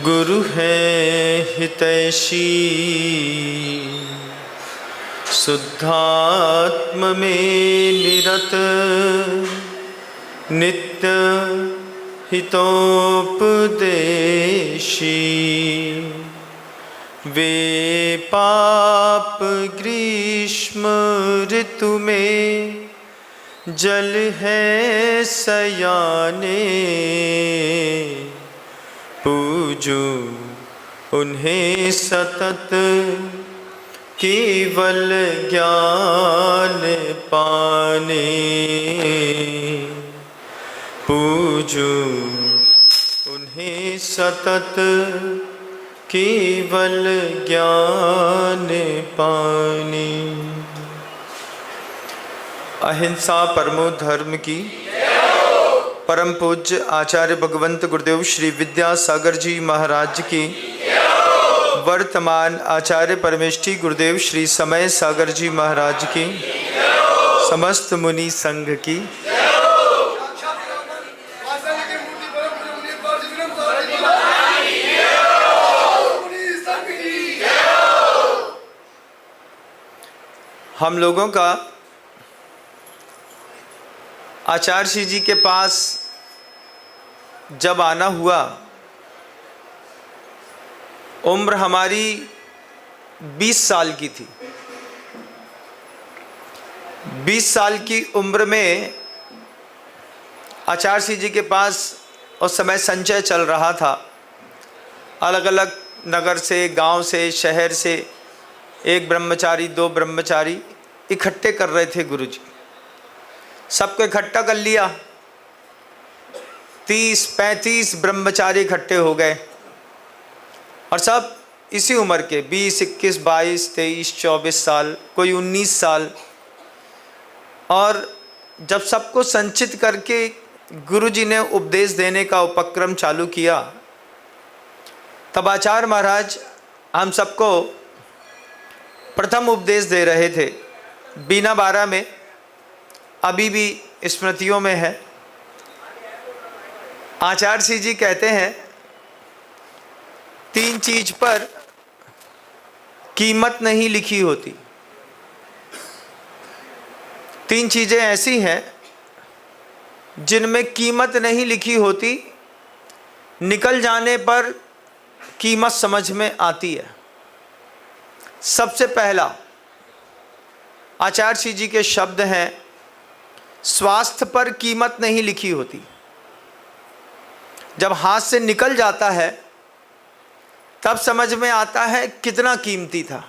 गुरु है हितैषी, शुद्धात्म में निरत, नित्य हितोपदेशी। वे पाप ग्रीष्म ऋतु में जल है सयाने, पूजो उन्हें सतत केवल ज्ञान पाने। पूजो उन्हें सतत केवल ज्ञान पाने। अहिंसा परमो धर्म की। परम पूज्य आचार्य भगवंत गुरुदेव श्री विद्यासागर जी महाराज की, वर्तमान आचार्य परमेष्ठी गुरुदेव श्री समय सागर जी महाराज की, समस्त मुनि संघ की। हम लोगों का आचार्य जी के पास जब आना हुआ, उम्र हमारी 20 साल की थी। 20 साल की उम्र में आचार्य जी के पास उस समय संचय चल रहा था। अलग अलग नगर से, गांव से, शहर से एक ब्रह्मचारी, 2 ब्रह्मचारी इकट्ठे कर रहे थे गुरुजी। सबको इकट्ठा कर लिया। 30-35 ब्रह्मचारी इकट्ठे हो गए और सब इसी उम्र के 20, 21, 22, 23, 24 साल, कोई 19 साल। और जब सबको संचित करके गुरुजी ने उपदेश देने का उपक्रम चालू किया, तब आचार्य महाराज हम सबको प्रथम उपदेश दे रहे थे। बीना 12 में अभी भी स्मृतियों में है। आचार्य जी कहते हैं 3 चीज पर कीमत नहीं लिखी होती। 3 चीजें ऐसी हैं जिनमें कीमत नहीं लिखी होती, निकल जाने पर कीमत समझ में आती है। सबसे पहला आचार्य जी के शब्द हैं, स्वास्थ्य पर कीमत नहीं लिखी होती। जब हाथ से निकल जाता है तब समझ में आता है कितना कीमती था।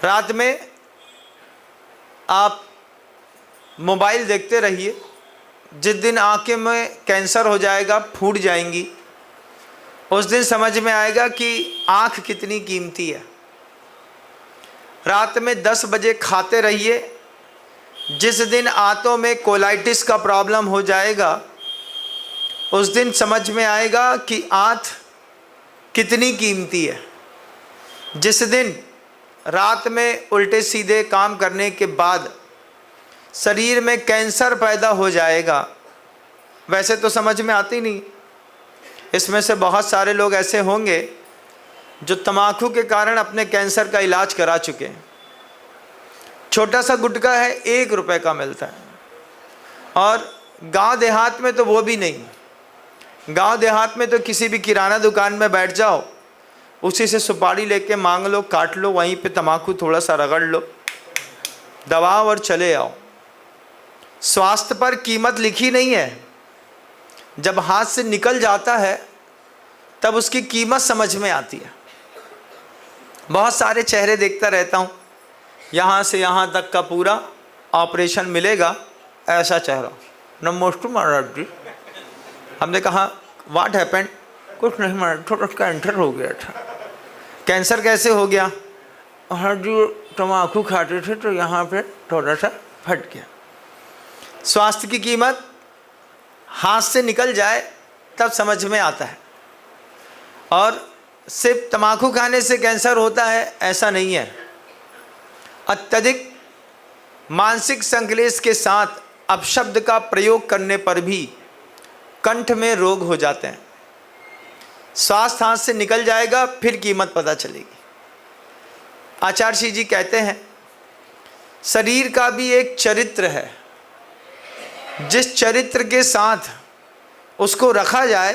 रात में आप मोबाइल देखते रहिए, जिस दिन आंखें में कैंसर हो जाएगा, फूट जाएंगी, उस दिन समझ में आएगा कि आंख कितनी कीमती है। रात में 10 बजे खाते रहिए, जिस दिन आंतों में कोलाइटिस का प्रॉब्लम हो जाएगा, उस दिन समझ में आएगा कि आंत कितनी कीमती है। जिस दिन रात में उल्टे सीधे काम करने के बाद शरीर में कैंसर पैदा हो जाएगा, वैसे तो समझ में आती नहीं। इसमें से बहुत सारे लोग ऐसे होंगे जो तम्बाकू के कारण अपने कैंसर का इलाज करा चुके हैं। छोटा सा गुटखा है, 1 रुपए का मिलता है, और गांव देहात में तो वो भी नहीं। गांव देहात में तो किसी भी किराना दुकान में बैठ जाओ, उसी से सुपारी लेके मांग लो, काट लो, वहीं पे तम्बाकू थोड़ा सा रगड़ लो, दबाओ और चले आओ। स्वास्थ्य पर कीमत लिखी नहीं है। जब हाथ से निकल जाता है तब उसकी कीमत समझ में आती है। बहुत सारे चेहरे देखता रहता हूँ, यहाँ से यहाँ तक का पूरा ऑपरेशन मिलेगा, ऐसा चेहरा। नमस्ते महाराज जी। हमने कहा व्हाट हैपेंड? कुछ नहीं महाराज, थोड़ा कैंसर हो गया था। कैंसर कैसे हो गया? हाँ जी, तम्बाकू खाते थे तो यहाँ पे थोड़ा सा फट गया। स्वास्थ्य की कीमत हाथ से निकल जाए तब समझ में आता है। और सिर्फ तम्बाकू खाने से कैंसर होता है ऐसा नहीं है। अत्यधिक मानसिक संक्लेश के साथ अपशब्द का प्रयोग करने पर भी कंठ में रोग हो जाते हैं। स्वास्थ्य हाथ से निकल जाएगा, फिर कीमत पता चलेगी। आचार्य जी कहते हैं शरीर का भी एक चरित्र है, जिस चरित्र के साथ उसको रखा जाए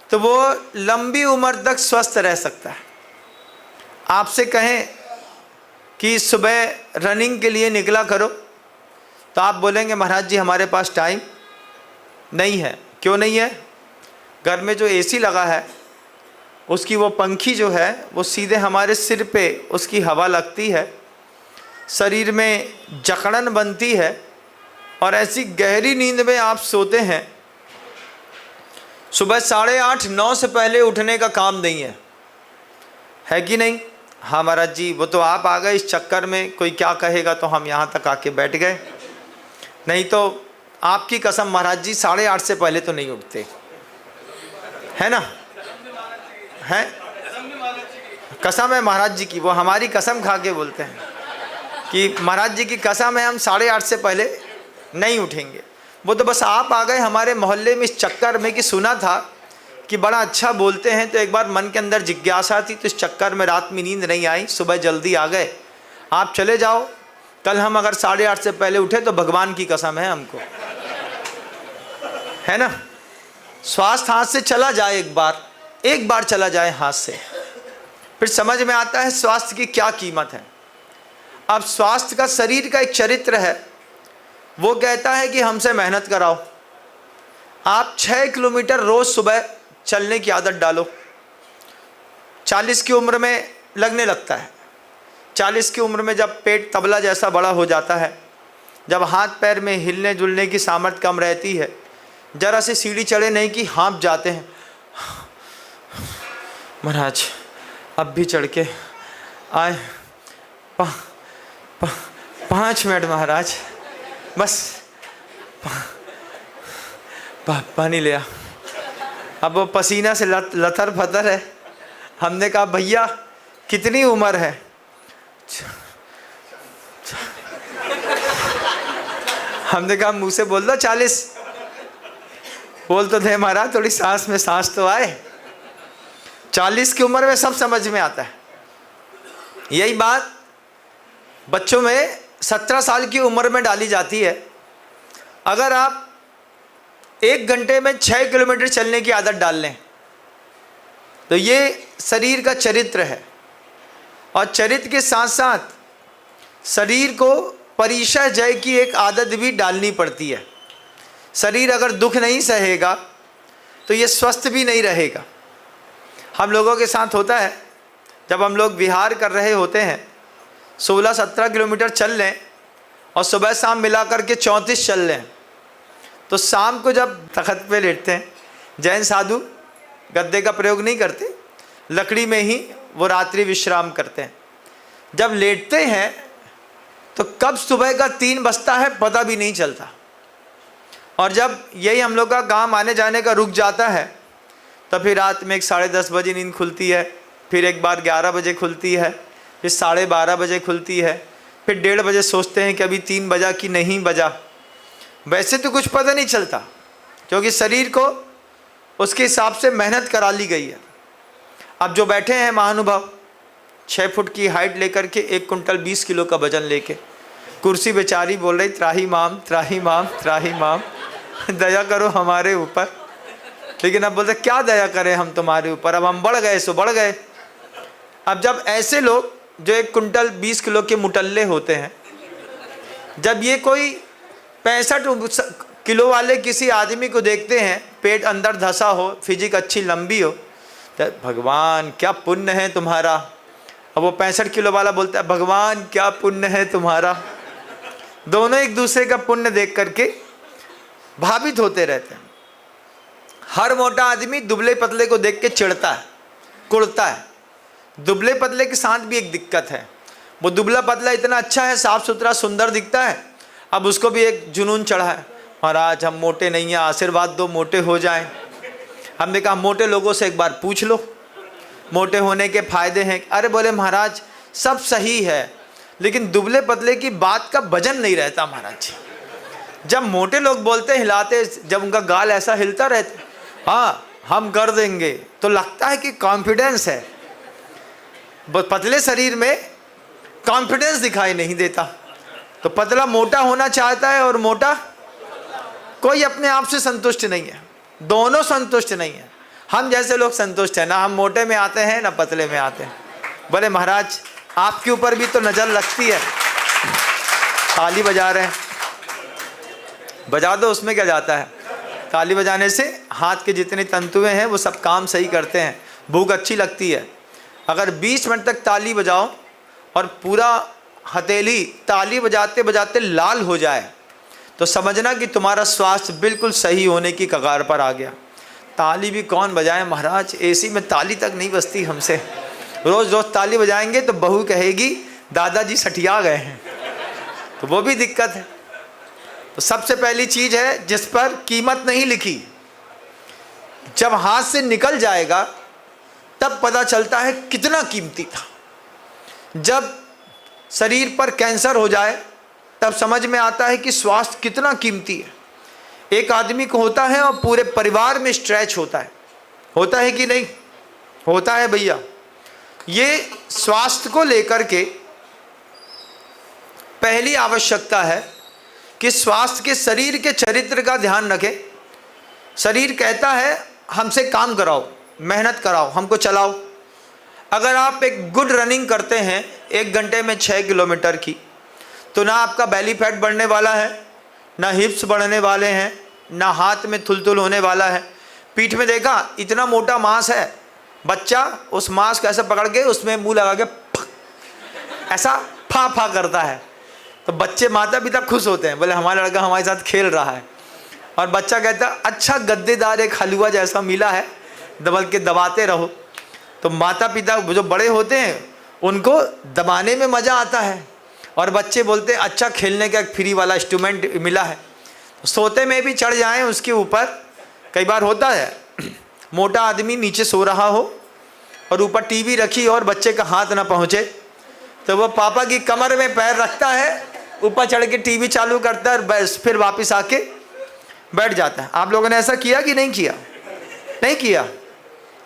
तो वो लंबी उम्र तक स्वस्थ रह सकता है। आपसे कहें कि सुबह रनिंग के लिए निकला करो तो आप बोलेंगे महाराज जी हमारे पास टाइम नहीं है। क्यों नहीं है? घर में जो एसी लगा है उसकी वो पंखी जो है वो सीधे हमारे सिर पे उसकी हवा लगती है, शरीर में जकड़न बनती है और ऐसी गहरी नींद में आप सोते हैं। सुबह 8:30 9 से पहले उठने का काम नहीं है कि नहीं? हाँ महाराज जी, वो तो आप आ गए इस चक्कर में, कोई क्या कहेगा तो हम यहाँ तक आके बैठ गए। नहीं तो आपकी कसम महाराज जी 8:30 से पहले तो नहीं उठते, है ना? है कसम है महाराज जी की, वो हमारी कसम खा के बोलते हैं कि महाराज जी की कसम है हम 8:30 से पहले नहीं उठेंगे। वो तो बस आप आ गए हमारे मोहल्ले में इस चक्कर में कि सुना था कि बड़ा अच्छा बोलते हैं, तो एक बार मन के अंदर जिज्ञासा थी, तो इस चक्कर में रात में नींद नहीं आई, सुबह जल्दी आ गए। आप चले जाओ, कल हम अगर 8:30 से पहले उठे तो भगवान की कसम है हमको, है ना? स्वास्थ्य हाथ से चला जाए, एक बार चला जाए हाथ से, फिर समझ में आता है स्वास्थ्य की क्या कीमत है। अब स्वास्थ्य का शरीर का एक चरित्र है, वो कहता है कि हमसे मेहनत कराओ। आप 6 किलोमीटर रोज सुबह चलने की आदत डालो। 40 की उम्र में लगने लगता है। 40 की उम्र में जब पेट तबला जैसा बड़ा हो जाता है, जब हाथ पैर में हिलने जुलने की सामर्थ्य कम रहती है, जरा से सीढ़ी चढ़े नहीं कि हाँफ जाते हैं, महाराज अब भी चढ़ के आए 5 मिनट महाराज, बस पानी लिया। अब वो पसीना से लथर फतर है। हमने कहा भैया कितनी उम्र है? हमने कहा मुंह से बोल दो 40। बोल तो दे महाराज, थोड़ी सांस में सांस तो आए। 40 की उम्र में सब समझ में आता है। यही बात बच्चों में 17 साल की उम्र में डाली जाती है। अगर आप 1 घंटे में 6 किलोमीटर चलने की आदत डाल लें तो ये शरीर का चरित्र है। और चरित्र के साथ साथ शरीर को परिशय जय की एक आदत भी डालनी पड़ती है। शरीर अगर दुख नहीं सहेगा तो ये स्वस्थ भी नहीं रहेगा। हम लोगों के साथ होता है, जब हम लोग विहार कर रहे होते हैं 16-17 किलोमीटर चल लें और सुबह शाम मिला करके 34 चल लें, तो शाम को जब तख्त पे लेटते हैं, जैन साधु गद्दे का प्रयोग नहीं करते, लकड़ी में ही वो रात्रि विश्राम करते हैं। जब लेटते हैं तो कब सुबह का 3 बजता है पता भी नहीं चलता। और जब यही हम लोग का काम आने जाने का रुक जाता है तो फिर रात में 10:30 बजे नींद खुलती है, फिर एक बार 11 बजे खुलती है, फिर 12:30 बजे खुलती है, फिर 1:30 बजे सोचते हैं कि अभी 3 बजा कि नहीं बजा। वैसे तो कुछ पता नहीं चलता, क्योंकि शरीर को उसके हिसाब से मेहनत करा ली गई है। अब जो बैठे हैं महानुभाव 6 फुट की हाइट लेकर के 1 कुंटल 20 किलो का वजन लेके, कुर्सी बेचारी बोल रही त्राही माम त्राही माम त्राही माम, दया करो हमारे ऊपर। लेकिन अब बोलते क्या दया करें हम तुम्हारे ऊपर, अब हम बढ़ गए सो बढ़ गए। अब जब ऐसे लोग जो 1 कुंटल 20 किलो के मुटल्ले होते हैं, जब ये कोई 65 किलो वाले किसी आदमी को देखते हैं, पेट अंदर धंसा हो, फिजिक अच्छी लंबी हो, तो भगवान क्या पुण्य है तुम्हारा। अब वो 65 किलो वाला बोलता है भगवान क्या पुण्य है तुम्हारा। दोनों एक दूसरे का पुण्य देख करके भावित होते रहते हैं। हर मोटा आदमी दुबले पतले को देख के चिढ़ता है, कुड़ता है। दुबले पतले के साथ भी एक दिक्कत है, वो दुबला पतला इतना अच्छा है, साफ सुथरा सुंदर दिखता है, अब उसको भी एक जुनून चढ़ा है, महाराज हम मोटे नहीं हैं, आशीर्वाद दो मोटे हो जाएं। हमने कहा मोटे लोगों से एक बार पूछ लो मोटे होने के फायदे हैं। अरे बोले महाराज सब सही है, लेकिन दुबले पतले की बात का वजन नहीं रहता महाराज जी। जब मोटे लोग बोलते हिलाते, जब उनका गाल ऐसा हिलता रहता, हाँ हम कर देंगे, तो लगता है कि कॉन्फिडेंस है। पतले शरीर में कॉन्फिडेंस दिखाई नहीं देता। तो पतला मोटा होना चाहता है और मोटा, कोई अपने आप से संतुष्ट नहीं है, दोनों संतुष्ट नहीं है। हम जैसे लोग संतुष्ट हैं, ना हम मोटे में आते हैं ना पतले में आते हैं। बोले महाराज आपके ऊपर भी तो नज़र लगती है। ताली बजा रहे हैं, बजा दो, उसमें क्या जाता है। ताली बजाने से हाथ के जितने तंतुएं हैं वो सब काम सही करते हैं, भूख अच्छी लगती है। अगर 20 मिनट तक ताली बजाओ और पूरा हथेली ताली बजाते बजाते लाल हो जाए, तो समझना कि तुम्हारा स्वास्थ्य बिल्कुल सही होने की कगार पर आ गया। ताली भी कौन बजाए महाराज, एसी में ताली तक नहीं बजती हमसे। रोज़ रोज़ ताली बजाएंगे तो बहू कहेगी दादाजी सठिया गए हैं, तो वो भी दिक्कत है। तो सबसे पहली चीज़ है जिस पर कीमत नहीं लिखी, जब हाथ से निकल जाएगा तब पता चलता है कितना कीमती था। जब शरीर पर कैंसर हो जाए तब समझ में आता है कि स्वास्थ्य कितना कीमती है। एक आदमी को होता है और पूरे परिवार में स्ट्रेच होता है कि नहीं होता है भैया। ये स्वास्थ्य को लेकर के पहली आवश्यकता है कि स्वास्थ्य के शरीर के चरित्र का ध्यान रखें। शरीर कहता है हमसे काम कराओ, मेहनत कराओ, हमको चलाओ। अगर आप एक गुड रनिंग करते हैं 1 घंटे में 6 किलोमीटर की, तो ना आपका बेली फैट बढ़ने वाला है, ना हिप्स बढ़ने वाले हैं, ना हाथ में थुलथुल होने वाला है। पीठ में देखा इतना मोटा मांस है, बच्चा उस मांस को ऐसा पकड़ के उसमें मुंह लगा के ऐसा फा फा करता है, तो बच्चे माता पिता खुश होते हैं, बोले हमारा लड़का हमारे साथ खेल रहा है। और बच्चा कहता है अच्छा गद्देदार एक हलवा जैसा मिला है, दबल के दबाते रहो। तो माता पिता जो बड़े होते हैं उनको दबाने में मज़ा आता है, और बच्चे बोलते हैं अच्छा खेलने का एक फ्री वाला इंस्ट्रूमेंट मिला है। सोते में भी चढ़ जाएं उसके ऊपर। कई बार होता है मोटा आदमी नीचे सो रहा हो और ऊपर टीवी रखी और बच्चे का हाथ ना पहुँचे, तो वो पापा की कमर में पैर रखता है, ऊपर चढ़ के टीवी चालू करता है और बस फिर वापस आके बैठ जाता है। आप लोगों ने ऐसा किया कि नहीं किया? नहीं किया।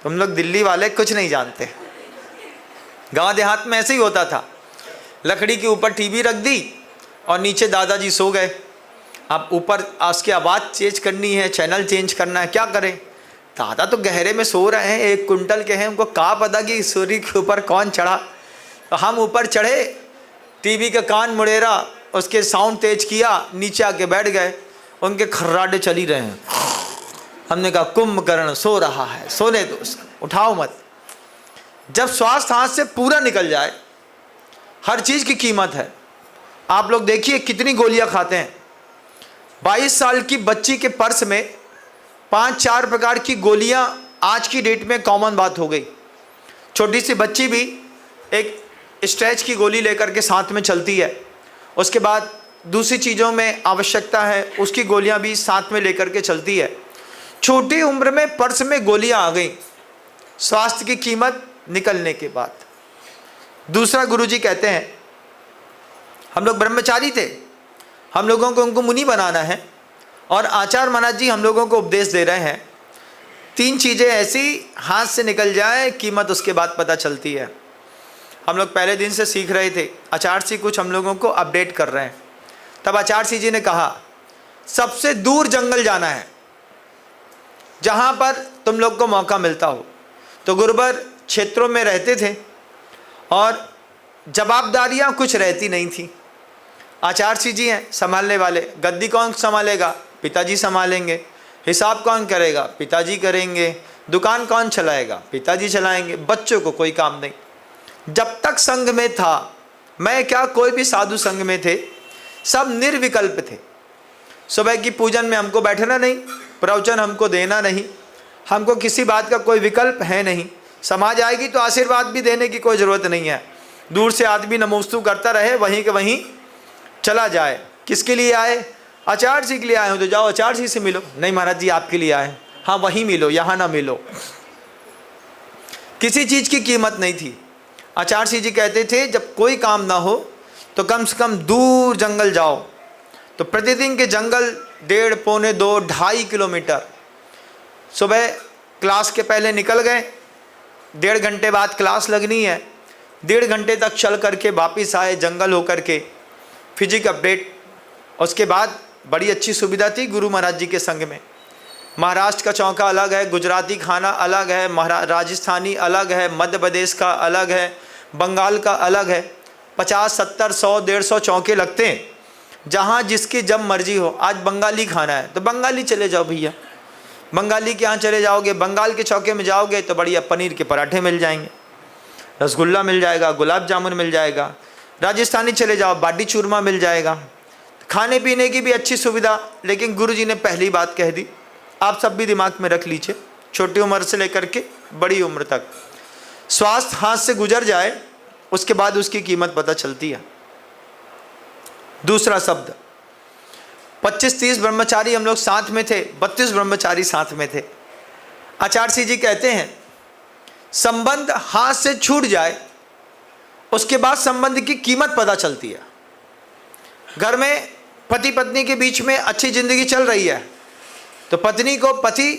तुम लोग दिल्ली वाले कुछ नहीं जानते। गांव देहात में ऐसे ही होता था, लकड़ी के ऊपर टीवी रख दी और नीचे दादाजी सो गए। अब ऊपर उसकी आवाज़ चेंज करनी है, चैनल चेंज करना है, क्या करें? दादा तो गहरे में सो रहे हैं, 1 कुंटल के हैं, उनको कहाँ पता कि सूर्य के ऊपर कौन चढ़ा। तो हम ऊपर चढ़े, टीवी का कान मुड़ेरा, उसके साउंड तेज किया, नीचे आके बैठ गए। उनके खर्राटे चली रहे हैं। हमने कहा कुंभकर्ण सो रहा है, सोने दो उसको, उठाओ मत। जब स्वास्थ्य हाथ से पूरा निकल जाए, हर चीज़ की कीमत है। आप लोग देखिए कितनी गोलियां खाते हैं। 22 साल की बच्ची के पर्स में 5-4 प्रकार की गोलियां आज की डेट में कॉमन बात हो गई। छोटी सी बच्ची भी एक स्ट्रेच की गोली लेकर के साथ में चलती है। उसके बाद दूसरी चीज़ों में आवश्यकता है, उसकी गोलियां भी साथ में लेकर के चलती है। छोटी उम्र में पर्स में गोलियां आ गई, स्वास्थ्य की कीमत निकलने के बाद। दूसरा गुरुजी कहते हैं हम लोग ब्रह्मचारी थे, हम लोगों को उनको मुनि बनाना है, और आचार्य महाराज जी हम लोगों को उपदेश दे रहे हैं 3 चीज़ें ऐसी हाथ से निकल जाए, कीमत उसके बाद पता चलती है। हम लोग पहले दिन से सीख रहे थे, आचार्य जी कुछ हम लोगों को अपडेट कर रहे हैं। तब आचार्य जी ने कहा सबसे दूर जंगल जाना है जहाँ पर तुम लोग को मौका मिलता हो। तो गुरुबर क्षेत्रों में रहते थे और जवाबदारियाँ कुछ रहती नहीं थी। आचार्य जी हैं संभालने वाले, गद्दी कौन संभालेगा? पिताजी संभालेंगे। हिसाब कौन करेगा? पिताजी करेंगे। दुकान कौन चलाएगा? पिताजी चलाएंगे। बच्चों को कोई काम नहीं। जब तक संघ में था, मैं क्या कोई भी साधु संघ में थे, सब निर्विकल्प थे। सुबह की पूजन में हमको बैठना नहीं, प्रवचन हमको देना नहीं, हमको किसी बात का कोई विकल्प है नहीं। समाज आएगी तो आशीर्वाद भी देने की कोई ज़रूरत नहीं है। दूर से आदमी नमोस्तु करता रहे, वहीं के वहीं चला जाए। किसके लिए आए? आचार्य जी के लिए आए हो तो जाओ आचार्य जी से मिलो। नहीं महाराज जी आपके लिए आए, हाँ वहीं मिलो, यहाँ ना मिलो। किसी चीज़ की कीमत नहीं थी। आचार्य जी कहते थे जब कोई काम ना हो तो कम से कम दूर जंगल जाओ। तो प्रतिदिन के जंगल 1.5, पौने 2, 2.5 किलोमीटर। सुबह क्लास के पहले निकल गए, 1.5 घंटे बाद क्लास लगनी है, 1.5 घंटे तक चल करके वापस आए जंगल होकर के, फिजिक अपडेट। उसके बाद बड़ी अच्छी सुविधा थी गुरु महाराज जी के संग में। महाराष्ट्र का चौका अलग है, गुजराती खाना अलग है, राजस्थानी अलग है, मध्य प्रदेश का अलग है, बंगाल का अलग है। 50, 70, 100, 150 चौके लगते हैं, जहाँ जिसकी जब मर्जी हो। आज बंगाली खाना है तो बंगाली चले जाओ भैया, बंगाली के यहाँ चले जाओगे, बंगाल के चौके में जाओगे तो बढ़िया पनीर के पराठे मिल जाएंगे, रसगुल्ला मिल जाएगा, गुलाब जामुन मिल जाएगा। राजस्थानी चले जाओ, बाटी चूरमा मिल जाएगा। खाने पीने की भी अच्छी सुविधा। लेकिन गुरुजी ने पहली बात कह दी, आप सब भी दिमाग में रख लीजिए, छोटी उम्र से लेकर के बड़ी उम्र तक स्वास्थ्य हाथ से गुजर जाए, उसके बाद उसकी कीमत पता चलती है। दूसरा शब्द, 25-30 ब्रह्मचारी हम लोग साथ में थे, 32 ब्रह्मचारी साथ में थे। आचार्य सिंह जी कहते हैं, संबंध हाथ से छूट जाए उसके बाद संबंध की कीमत पता चलती है। घर में पति पत्नी के बीच में अच्छी जिंदगी चल रही है, तो पत्नी को पति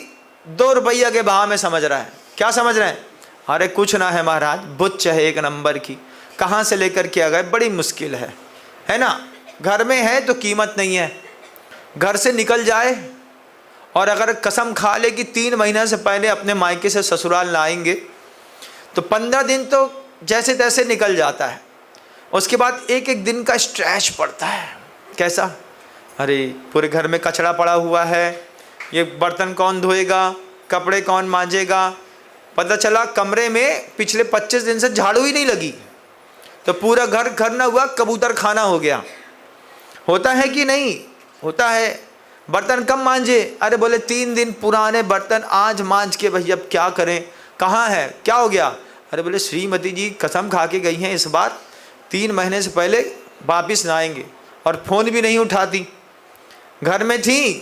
2 रुपया के भाव में समझ रहा है। क्या समझ रहे हैं? अरे कुछ ना है महाराज, बुच्च है 1 नंबर की, कहाँ से लेकर के आ गए, बड़ी मुश्किल है ना। घर में है तो कीमत नहीं है, घर से निकल जाए और अगर कसम खा ले कि 3 महीने से पहले अपने मायके से ससुराल ना आएंगे तो 15 दिन तो जैसे तैसे निकल जाता है। उसके बाद एक एक दिन का स्ट्रेस पड़ता है। कैसा? अरे पूरे घर में कचरा पड़ा हुआ है, ये बर्तन कौन धोएगा, कपड़े कौन मांजेगा। पता चला कमरे में पिछले 25 दिन से झाड़ू ही नहीं लगी, तो पूरा घर ना हुआ, कबूतर खाना हो गया। होता है कि नहीं? होता है। बर्तन कब मांजे? अरे बोले 3 दिन पुराने बर्तन आज मांज के भैया अब क्या करें, कहाँ है, क्या हो गया? अरे बोले श्रीमती जी कसम खा के गई हैं इस बार 3 महीने से पहले वापिस ना आएंगे, और फ़ोन भी नहीं उठाती। घर में थी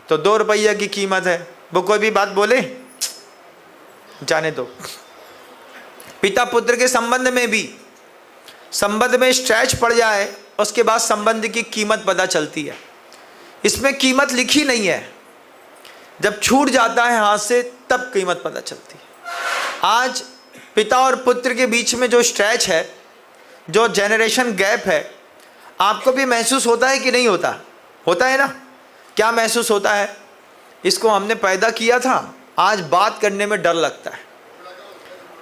तो 2 रुपया की कीमत है, वो कोई भी बात बोले जाने दो। पिता पुत्र के संबंध में भी, संबंध में स्ट्रेच पड़ जाए उसके बाद संबंध की कीमत पता चलती है। इसमें कीमत लिखी नहीं है, जब छूट जाता है हाथ से तब कीमत पता चलती है। आज पिता और पुत्र के बीच में जो स्ट्रेच है, जो जनरेशन गैप है, आपको भी महसूस होता है कि नहीं होता? होता है ना। क्या महसूस होता है? इसको हमने पैदा किया था, आज बात करने में डर लगता है।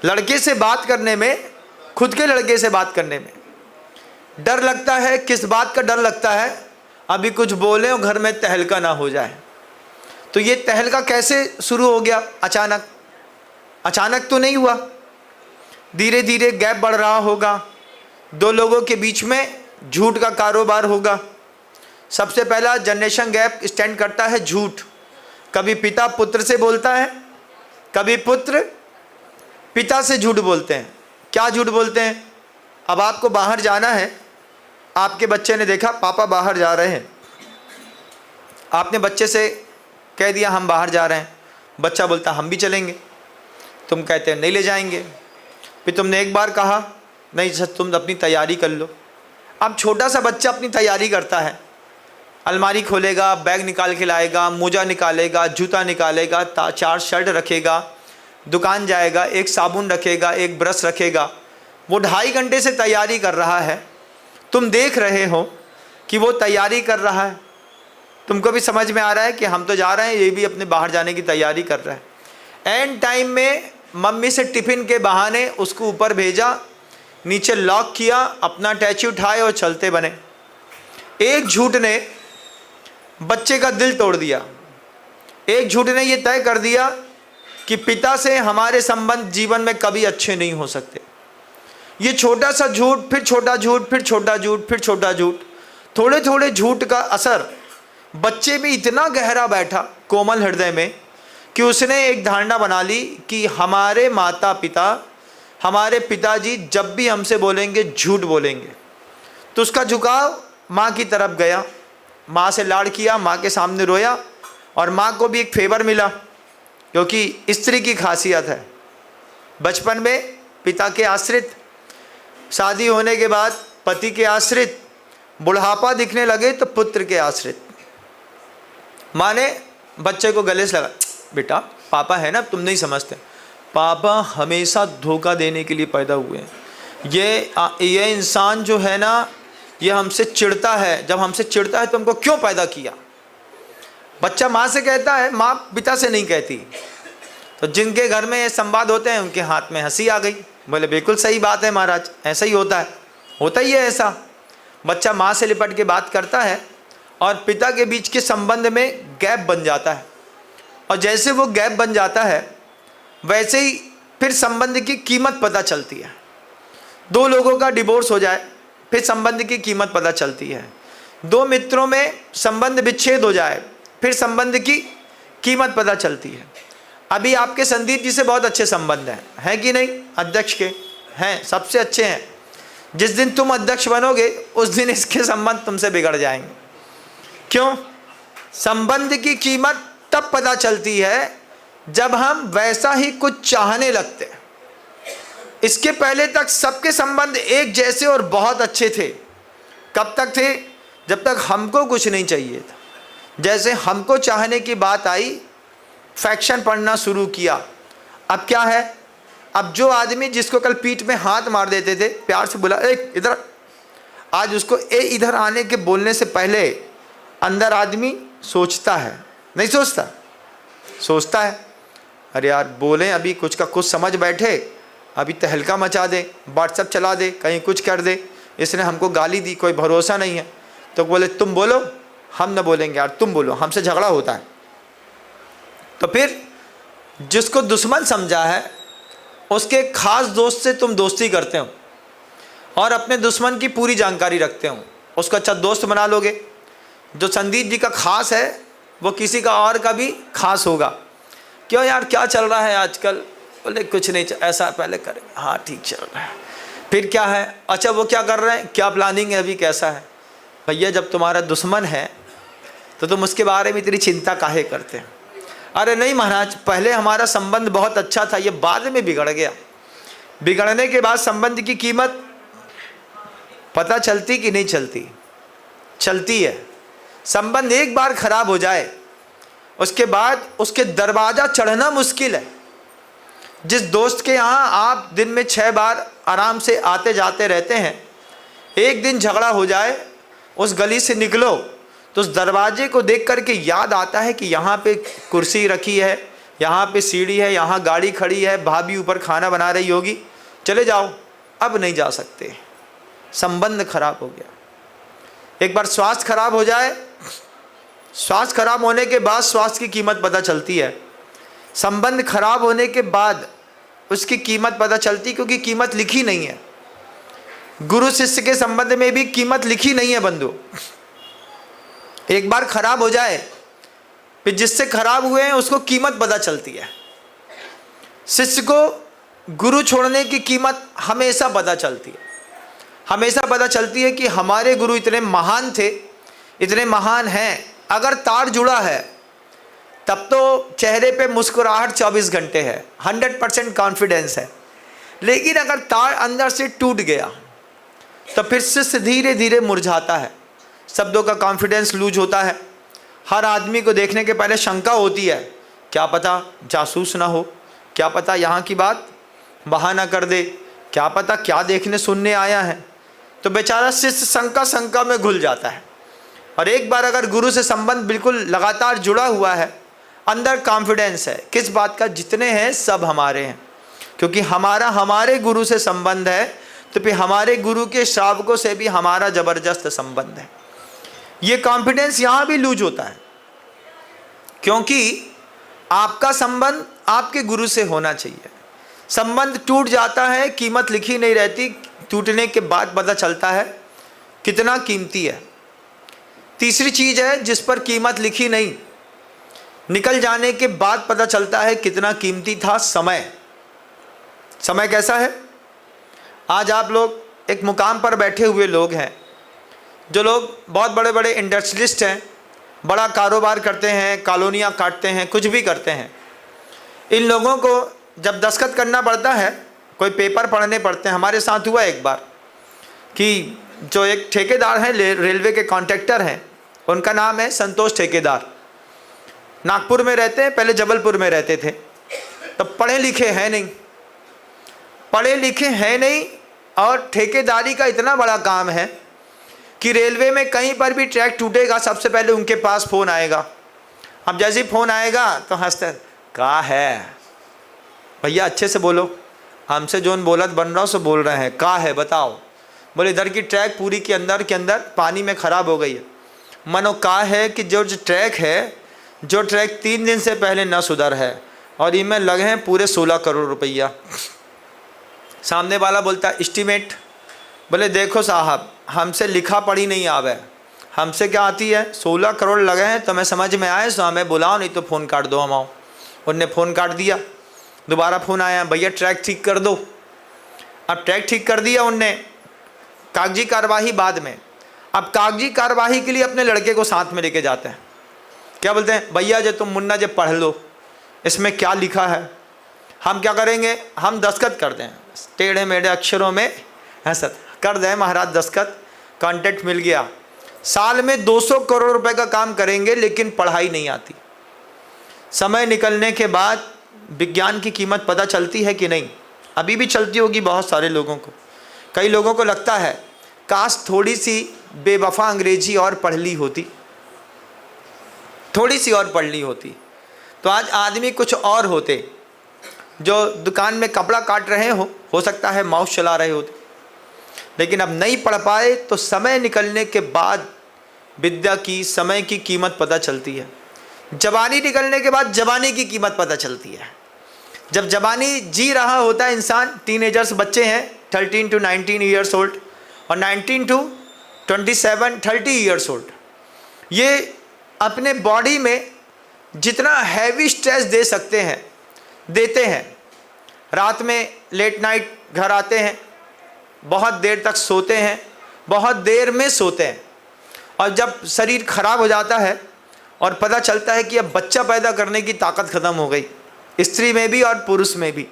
लड़के से बात करने में, खुद के लड़के से बात करने में डर लगता है। किस बात का डर लगता है? अभी कुछ बोले और घर में तहलका ना हो जाए। तो ये तहलका कैसे शुरू हो गया? अचानक तो नहीं हुआ, धीरे धीरे गैप बढ़ रहा होगा। 2 लोगों के बीच में झूठ का कारोबार होगा। सबसे पहला जनरेशन गैप स्टैंड करता है झूठ। कभी पिता पुत्र से बोलता है, कभी पुत्र पिता से झूठ बोलते हैं। क्या झूठ बोलते हैं? अब आपको बाहर जाना है, आपके बच्चे ने देखा पापा बाहर जा रहे हैं, आपने बच्चे से कह दिया हम बाहर जा रहे हैं। बच्चा बोलता हम भी चलेंगे। तुम कहते हैं नहीं ले जाएंगे। फिर तुमने एक बार कहा नहीं सर तुम अपनी तैयारी कर लो। अब छोटा सा बच्चा अपनी तैयारी करता है, अलमारी खोलेगा, बैग निकाल के लाएगा, मोजा निकालेगा, जूता निकालेगा, 4 शर्ट रखेगा, दुकान जाएगा, एक साबुन रखेगा, एक ब्रश रखेगा। वो 2.5 घंटे से तैयारी कर रहा है। तुम देख रहे हो कि वो तैयारी कर रहा है। तुमको भी समझ में आ रहा है कि हम तो जा रहे हैं, ये भी अपने बाहर जाने की तैयारी कर रहा है। एंड टाइम में मम्मी से टिफ़िन के बहाने उसको ऊपर भेजा, नीचे लॉक किया, अपना टैची उठाए और चलते बने। एक झूठ ने बच्चे का दिल तोड़ दिया। एक झूठ ने ये तय कर दिया कि पिता से हमारे संबंध जीवन में कभी अच्छे नहीं हो सकते। ये छोटा सा झूठ, फिर छोटा झूठ, फिर छोटा झूठ, फिर छोटा झूठ, थोड़े थोड़े झूठ का असर बच्चे में इतना गहरा बैठा कोमल हृदय में कि उसने एक धारणा बना ली कि हमारे माता पिता, हमारे पिताजी जब भी हमसे बोलेंगे झूठ बोलेंगे। तो उसका झुकाव माँ की तरफ गया, माँ से लाड़ किया, माँ के सामने रोया, और माँ को भी एक फेवर मिला क्योंकि स्त्री की खासियत है बचपन में पिता के आश्रित, शादी होने के बाद पति के आश्रित, बुढ़ापा दिखने लगे तो पुत्र के आश्रित। माँ ने बच्चे को गले से लगा, बेटा पापा है ना, तुम नहीं समझते, पापा हमेशा धोखा देने के लिए पैदा हुए हैं। ये इंसान जो है ना, ये हमसे चिढ़ता है, जब हमसे चिढ़ता है तो हमको क्यों पैदा किया। बच्चा माँ से कहता है, माँ पिता से नहीं कहती। तो जिनके घर में ये संवाद होते हैं उनके हाथ में हंसी आ गई। बोले बिल्कुल सही बात है महाराज, ऐसा ही होता ही है ऐसा। बच्चा माँ से लिपट के बात करता है और पिता के बीच के संबंध में गैप बन जाता है, और जैसे वो गैप बन जाता है वैसे ही फिर संबंध की कीमत पता चलती है। दो लोगों का डिवोर्स हो जाए फिर संबंध की कीमत पता चलती है। दो मित्रों में संबंध विच्छेद हो जाए फिर संबंध की कीमत पता चलती है। अभी आपके संदीप जी से बहुत अच्छे संबंध हैं कि नहीं? अध्यक्ष के हैं, सबसे अच्छे हैं। जिस दिन तुम अध्यक्ष बनोगे उस दिन इसके संबंध तुमसे बिगड़ जाएंगे। क्यों? संबंध की कीमत तब पता चलती है जब हम वैसा ही कुछ चाहने लगते हैं। इसके पहले तक सबके संबंध एक जैसे और बहुत अच्छे थे। कब तक थे? जब तक हमको कुछ नहीं चाहिए था। जैसे हमको चाहने की बात आई, फैक्शन पढ़ना शुरू किया। अब क्या है? अब जो आदमी जिसको कल पीठ में हाथ मार देते थे, प्यार से बोला ए इधर, आज उसको ए इधर आने के बोलने से पहले अंदर आदमी सोचता है, नहीं सोचता? सोचता है, अरे यार बोलें अभी कुछ का कुछ समझ बैठे, अभी तहलका मचा दे, व्हाट्सएप चला दे, कहीं कुछ कर दे, इसने हमको गाली दी, कोई भरोसा नहीं है। तो बोले तुम बोलो, हम न बोलेंगे यार, तुम बोलो, हमसे झगड़ा होता है। तो फिर जिसको दुश्मन समझा है उसके खास दोस्त से तुम दोस्ती करते हो और अपने दुश्मन की पूरी जानकारी रखते हो, उसको अच्छा दोस्त बना लोगे। जो संदीप जी का खास है वो किसी का और का भी खास होगा। क्यों यार, क्या चल रहा है आजकल? बोले कुछ नहीं, ऐसा पहले करेंगे, हाँ ठीक चल रहा है। फिर क्या है? अच्छा वो क्या कर रहे हैं, क्या प्लानिंग है अभी, कैसा है? भैया जब तुम्हारा दुश्मन है तो तुम उसके बारे में इतनी चिंता काहे करते हैं? अरे नहीं महाराज, पहले हमारा संबंध बहुत अच्छा था, ये बाद में बिगड़ गया। बिगड़ने के बाद संबंध की कीमत पता चलती कि नहीं चलती? चलती है। संबंध एक बार खराब हो जाए उसके बाद उसके दरवाज़ा चढ़ना मुश्किल है। जिस दोस्त के यहाँ आप दिन में 6 बार आराम से आते जाते रहते हैं, एक दिन झगड़ा हो जाए, उस गली से निकलो तो उस दरवाजे को देख करके याद आता है कि यहाँ पे कुर्सी रखी है, यहाँ पे सीढ़ी है, यहाँ गाड़ी खड़ी है, भाभी ऊपर खाना बना रही होगी, चले जाओ। अब नहीं जा सकते, संबंध खराब हो गया। एक बार स्वास्थ्य खराब हो जाए, स्वास्थ्य खराब होने के बाद स्वास्थ्य की कीमत पता चलती है। संबंध खराब होने के बाद उसकी कीमत पता चलती, क्योंकि कीमत लिखी नहीं है। गुरु शिष्य के संबंध में भी कीमत लिखी नहीं है बंधु। एक बार खराब हो जाए फिर जिससे खराब हुए हैं उसको कीमत पता चलती है। शिष्य को गुरु छोड़ने की कीमत हमेशा पता चलती है। हमेशा पता चलती है कि हमारे गुरु इतने महान थे, इतने महान हैं। अगर तार जुड़ा है तब तो चेहरे पे मुस्कुराहट 24 घंटे है, 100% कॉन्फिडेंस है। लेकिन अगर तार अंदर से टूट गया तो फिर शिष्य धीरे धीरे मुरझाता है, शब्दों का कॉन्फिडेंस लूज होता है। हर आदमी को देखने के पहले शंका होती है, क्या पता जासूस ना हो, क्या पता यहाँ की बात बहा ना कर दे, क्या पता क्या देखने सुनने आया है। तो बेचारा शिष्य शंका में घुल जाता है। और एक बार अगर गुरु से संबंध बिल्कुल लगातार जुड़ा हुआ है, अंदर कॉन्फिडेंस है, किस बात का, जितने हैं सब हमारे हैं, क्योंकि हमारे गुरु से संबंध है, तो फिर हमारे गुरु के श्रावकों से भी हमारा जबरदस्त संबंध है। ये कॉन्फिडेंस यहाँ भी लूज होता है, क्योंकि आपका संबंध आपके गुरु से होना चाहिए। संबंध टूट जाता है, कीमत लिखी नहीं रहती, टूटने के बाद पता चलता है कितना कीमती है। तीसरी चीज़ है जिस पर कीमत लिखी नहीं, निकल जाने के बाद पता चलता है कितना कीमती था, समय। समय कैसा है? आज आप लोग एक मुकाम पर बैठे हुए लोग हैं, जो लोग बहुत बड़े बड़े इंडस्ट्रियलिस्ट हैं, बड़ा कारोबार करते हैं, कॉलोनियाँ काटते हैं, कुछ भी करते हैं। इन लोगों को जब दस्तखत करना पड़ता है, कोई पेपर पढ़ने पड़ते हैं। हमारे साथ हुआ एक बार कि जो एक ठेकेदार हैं, रेलवे के कॉन्ट्रैक्टर हैं, उनका नाम है संतोष ठेकेदार। नागपुर में रहते हैं, पहले जबलपुर में रहते थे। तो पढ़े लिखे हैं नहीं, पढ़े लिखे हैं नहीं, और ठेकेदारी का इतना बड़ा काम है कि रेलवे में कहीं पर भी ट्रैक टूटेगा सबसे पहले उनके पास फ़ोन आएगा। अब जैसे ही फ़ोन आएगा तो हंसते, कहाँ है भैया, अच्छे से बोलो, हमसे जोन बोलत बन रहा हो सो बोल रहे हैं, कहाँ है बताओ। बोले इधर की ट्रैक पूरी के अंदर पानी में ख़राब हो गई है। मानो कहा है कि जो ट्रैक है, जो ट्रैक 3 दिन से पहले न सुधर है, और इनमें लगे हैं पूरे 16 करोड़ रुपया। सामने वाला बोलता एस्टीमेट। बोले देखो साहब, हमसे लिखा पढ़ी नहीं आवे, हमसे क्या आती है, 16 करोड़ लगे हैं, तुम्हें समझ में आए तो हमें बुलाओ, नहीं तो फ़ोन काट दो हम आओ। उनने फ़ोन काट दिया, दोबारा फ़ोन आया, भैया ट्रैक ठीक कर दो। अब ट्रैक ठीक कर दिया उनने, कागजी कार्रवाई बाद में। अब कागजी कार्रवाई के लिए अपने लड़के को साथ में लेके जाते हैं। क्या बोलते हैं, भैया जो तुम मुन्ना जब पढ़ लो इसमें क्या लिखा है, हम क्या करेंगे, हम दस्तखत कर दें, टेढ़े मेढ़े अक्षरों में ऐसा कर दें महाराज दस्तखत, कॉन्ट्रैक्ट मिल गया। साल में 200 करोड़ रुपए का काम करेंगे, लेकिन पढ़ाई नहीं आती। समय निकलने के बाद विज्ञान की कीमत पता चलती है कि नहीं, अभी भी चलती होगी बहुत सारे लोगों को। कई लोगों को लगता है काश थोड़ी सी बेवफा अंग्रेजी और पढ़ ली होती, थोड़ी सी और पढ़ ली होती तो आज आदमी कुछ और होते। जो दुकान में कपड़ा काट रहे हो सकता है माउस चला रहे होते, लेकिन अब नहीं पढ़ पाए तो समय निकलने के बाद विद्या की, समय की कीमत पता चलती है। जवानी निकलने के बाद जवानी की कीमत पता चलती है। जब जवानी जी रहा होता है इंसान, टीनेजर्स बच्चे हैं 13 to 19 ईयर्स ओल्ड, और 19 to 27 30 ईयर्स ओल्ड, ये अपने बॉडी में जितना हैवी स्ट्रेस दे सकते हैं देते हैं। रात में लेट नाइट घर आते हैं, बहुत देर तक सोते हैं, बहुत देर में सोते हैं, और जब शरीर खराब हो जाता है और पता चलता है कि अब बच्चा पैदा करने की ताकत ख़त्म हो गई, स्त्री में भी और पुरुष में भी,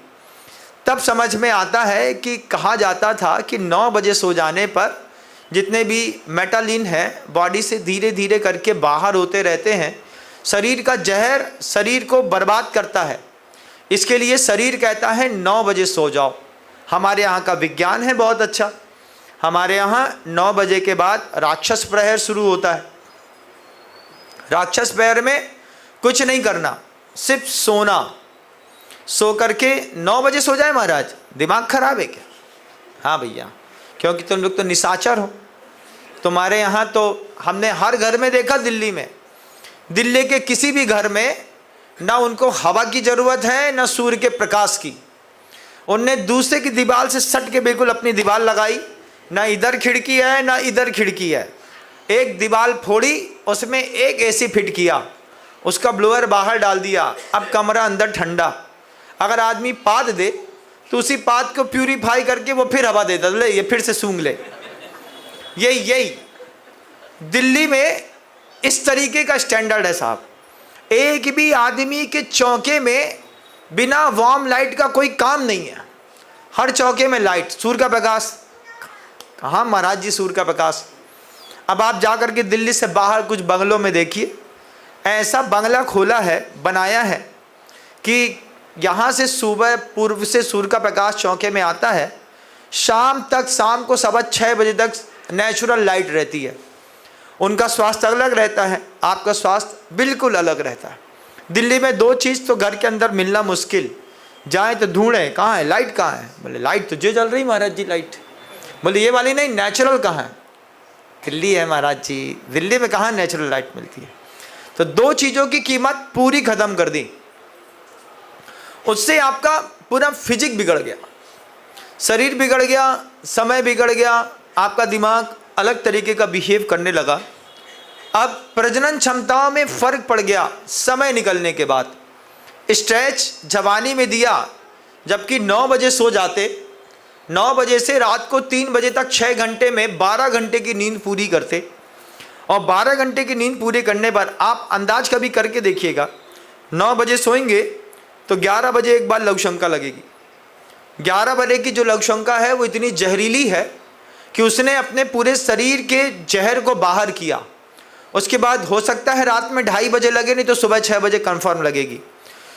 तब समझ में आता है कि कहा जाता था कि 9 बजे सो जाने पर जितने भी मेटालिन है बॉडी से धीरे धीरे करके बाहर होते रहते हैं। शरीर का जहर शरीर को बर्बाद करता है, इसके लिए शरीर कहता है 9 बजे सो जाओ। हमारे यहाँ का विज्ञान है बहुत अच्छा, हमारे यहाँ 9 बजे के बाद राक्षस प्रहर शुरू होता है। राक्षस प्रहर में कुछ नहीं करना, सिर्फ सोना। सो करके 9 बजे सो जाए महाराज, दिमाग खराब है क्या? हाँ भैया, क्योंकि तुम लोग तो निशाचर हो। तुम्हारे यहाँ तो हमने हर घर में देखा, दिल्ली में, दिल्ली के किसी भी घर में ना उनको हवा की ज़रूरत है ना सूर्य के प्रकाश की। उनने दूसरे की दीवार से सट के बिल्कुल अपनी दीवार लगाई, ना इधर खिड़की है ना इधर खिड़की है। एक दीवार फोड़ी, उसमें एक एसी फिट किया, उसका ब्लोअर बाहर डाल दिया, अब कमरा अंदर ठंडा। अगर आदमी पाद दे तो उसी पाद को प्यूरीफाई करके वो फिर हवा देता, ले ये फिर से सूंघ ले। यही दिल्ली में इस तरीके का स्टैंडर्ड है साहब। एक भी आदमी के चौके में बिना वार्म लाइट का कोई काम नहीं है। हर चौके में लाइट, सूर्य का प्रकाश। कहाँ महाराज जी सूर्य का प्रकाश? अब आप जाकर के दिल्ली से बाहर कुछ बंगलों में देखिए, ऐसा बंगला खोला है, बनाया है कि यहाँ से सुबह पूर्व से सूर्य का प्रकाश चौके में आता है, शाम तक, शाम को 6:15 बजे तक नेचुरल लाइट रहती है। उनका स्वास्थ्य अलग रहता है, आपका स्वास्थ्य बिल्कुल अलग रहता है। दिल्ली में 2 चीज़ तो घर के अंदर मिलना मुश्किल, जाए तो ढूंढें कहाँ है, लाइट कहाँ है। बोले लाइट तो जो जल रही महाराज जी, लाइट। बोले ये वाली नहीं, नेचुरल कहाँ है? दिल्ली है महाराज जी, दिल्ली में कहाँ नेचुरल लाइट मिलती है? तो 2 चीज़ों की कीमत पूरी ख़त्म कर दी। उससे आपका पूरा फिजिक बिगड़ गया, शरीर बिगड़ गया, समय बिगड़ गया, आपका दिमाग अलग तरीके का बिहेव करने लगा। अब प्रजनन क्षमताओं में फ़र्क पड़ गया समय निकलने के बाद। स्ट्रेच जवानी में दिया, जबकि 9 बजे सो जाते, 9 बजे से रात को 3 बजे तक 6 घंटे में 12 घंटे की नींद पूरी करते, और 12 घंटे की नींद पूरी करने पर आप अंदाज कभी करके देखिएगा, 9 बजे सोएंगे तो 11 बजे एक बार लघुशंका लगेगी। 11 बजे की जो लघुशंका है वो इतनी जहरीली है कि उसने अपने पूरे शरीर के जहर को बाहर किया। उसके बाद हो सकता है रात में 2:30 बजे लगे, नहीं तो सुबह 6 बजे कंफर्म लगेगी।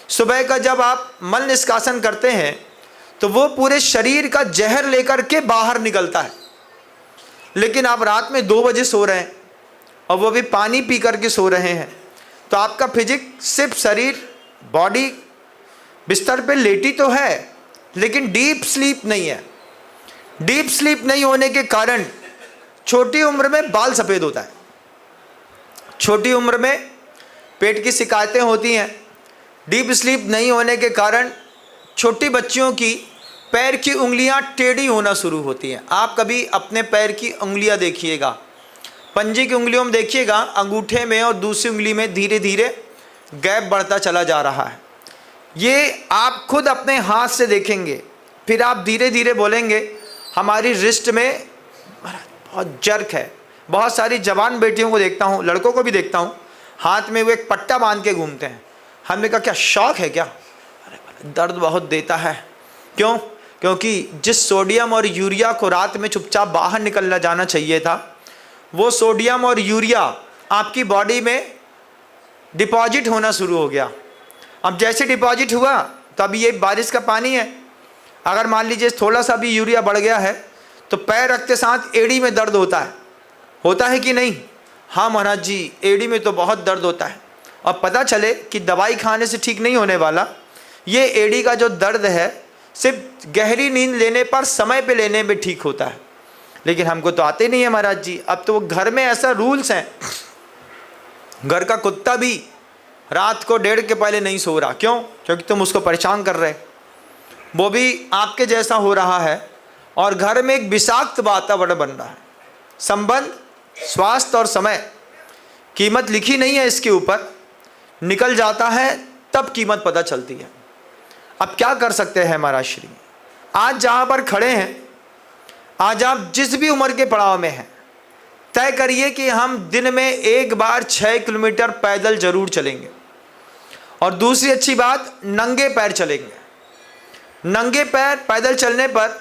सुबह का जब आप मल निष्कासन करते हैं तो वो पूरे शरीर का जहर लेकर के बाहर निकलता है। लेकिन आप रात में 2 बजे सो रहे हैं और वो भी पानी पी करके सो रहे हैं, तो आपका फिजिक्स सिर्फ शरीर बॉडी बिस्तर पे लेटी तो है लेकिन डीप स्लीप नहीं है। डीप स्लीप नहीं होने के कारण छोटी उम्र में बाल सफ़ेद होता है, छोटी उम्र में पेट की शिकायतें होती हैं। डीप स्लीप नहीं होने के कारण छोटी बच्चियों की पैर की उंगलियां टेढ़ी होना शुरू होती हैं। आप कभी अपने पैर की उंगलियां देखिएगा, पंजे की उंगलियों में देखिएगा, अंगूठे में और दूसरी उंगली में धीरे धीरे गैप बढ़ता चला जा रहा है। ये आप खुद अपने हाथ से देखेंगे, फिर आप धीरे धीरे बोलेंगे हमारी रिस्ट में बहुत जर्क है। बहुत सारी जवान बेटियों को देखता हूँ, लड़कों को भी देखता हूँ, हाथ में वो एक पट्टा बांध के घूमते हैं। हमने कहा क्या शौक है क्या? अरे दर्द बहुत देता है। क्यों? क्योंकि जिस सोडियम और यूरिया को रात में चुपचाप बाहर निकलना जाना चाहिए था, वो सोडियम और यूरिया आपकी बॉडी में डिपॉजिट होना शुरू हो गया। अब जैसे डिपॉजिट हुआ तो अभी ये बारिश का पानी है, अगर मान लीजिए थोड़ा सा भी यूरिया बढ़ गया है तो पैर रखते साथ एड़ी में दर्द होता है कि नहीं? हाँ महाराज जी, एड़ी में तो बहुत दर्द होता है। अब पता चले कि दवाई खाने से ठीक नहीं होने वाला, ये एड़ी का जो दर्द है सिर्फ गहरी नींद लेने पर, समय पे लेने में ठीक होता है। लेकिन हमको तो आते नहीं है महाराज जी। अब तो घर में ऐसा रूल्स हैं, घर का कुत्ता भी रात को 1:30 के पहले नहीं सो रहा। क्यों? क्योंकि तुम उसको परेशान कर रहे, वो भी आपके जैसा हो रहा है और घर में एक विषाक्त वातावरण बन रहा है। संबंध, स्वास्थ्य और समय, कीमत लिखी नहीं है इसके ऊपर, निकल जाता है तब कीमत पता चलती है। अब क्या कर सकते हैं महाराज श्री? आज जहाँ पर खड़े हैं, आज आप जिस भी उम्र के पड़ाव में हैं, तय करिए कि हम दिन में एक बार 6 किलोमीटर पैदल जरूर चलेंगे। और दूसरी अच्छी बात, नंगे पैर चलेंगे। नंगे पैर पैदल चलने पर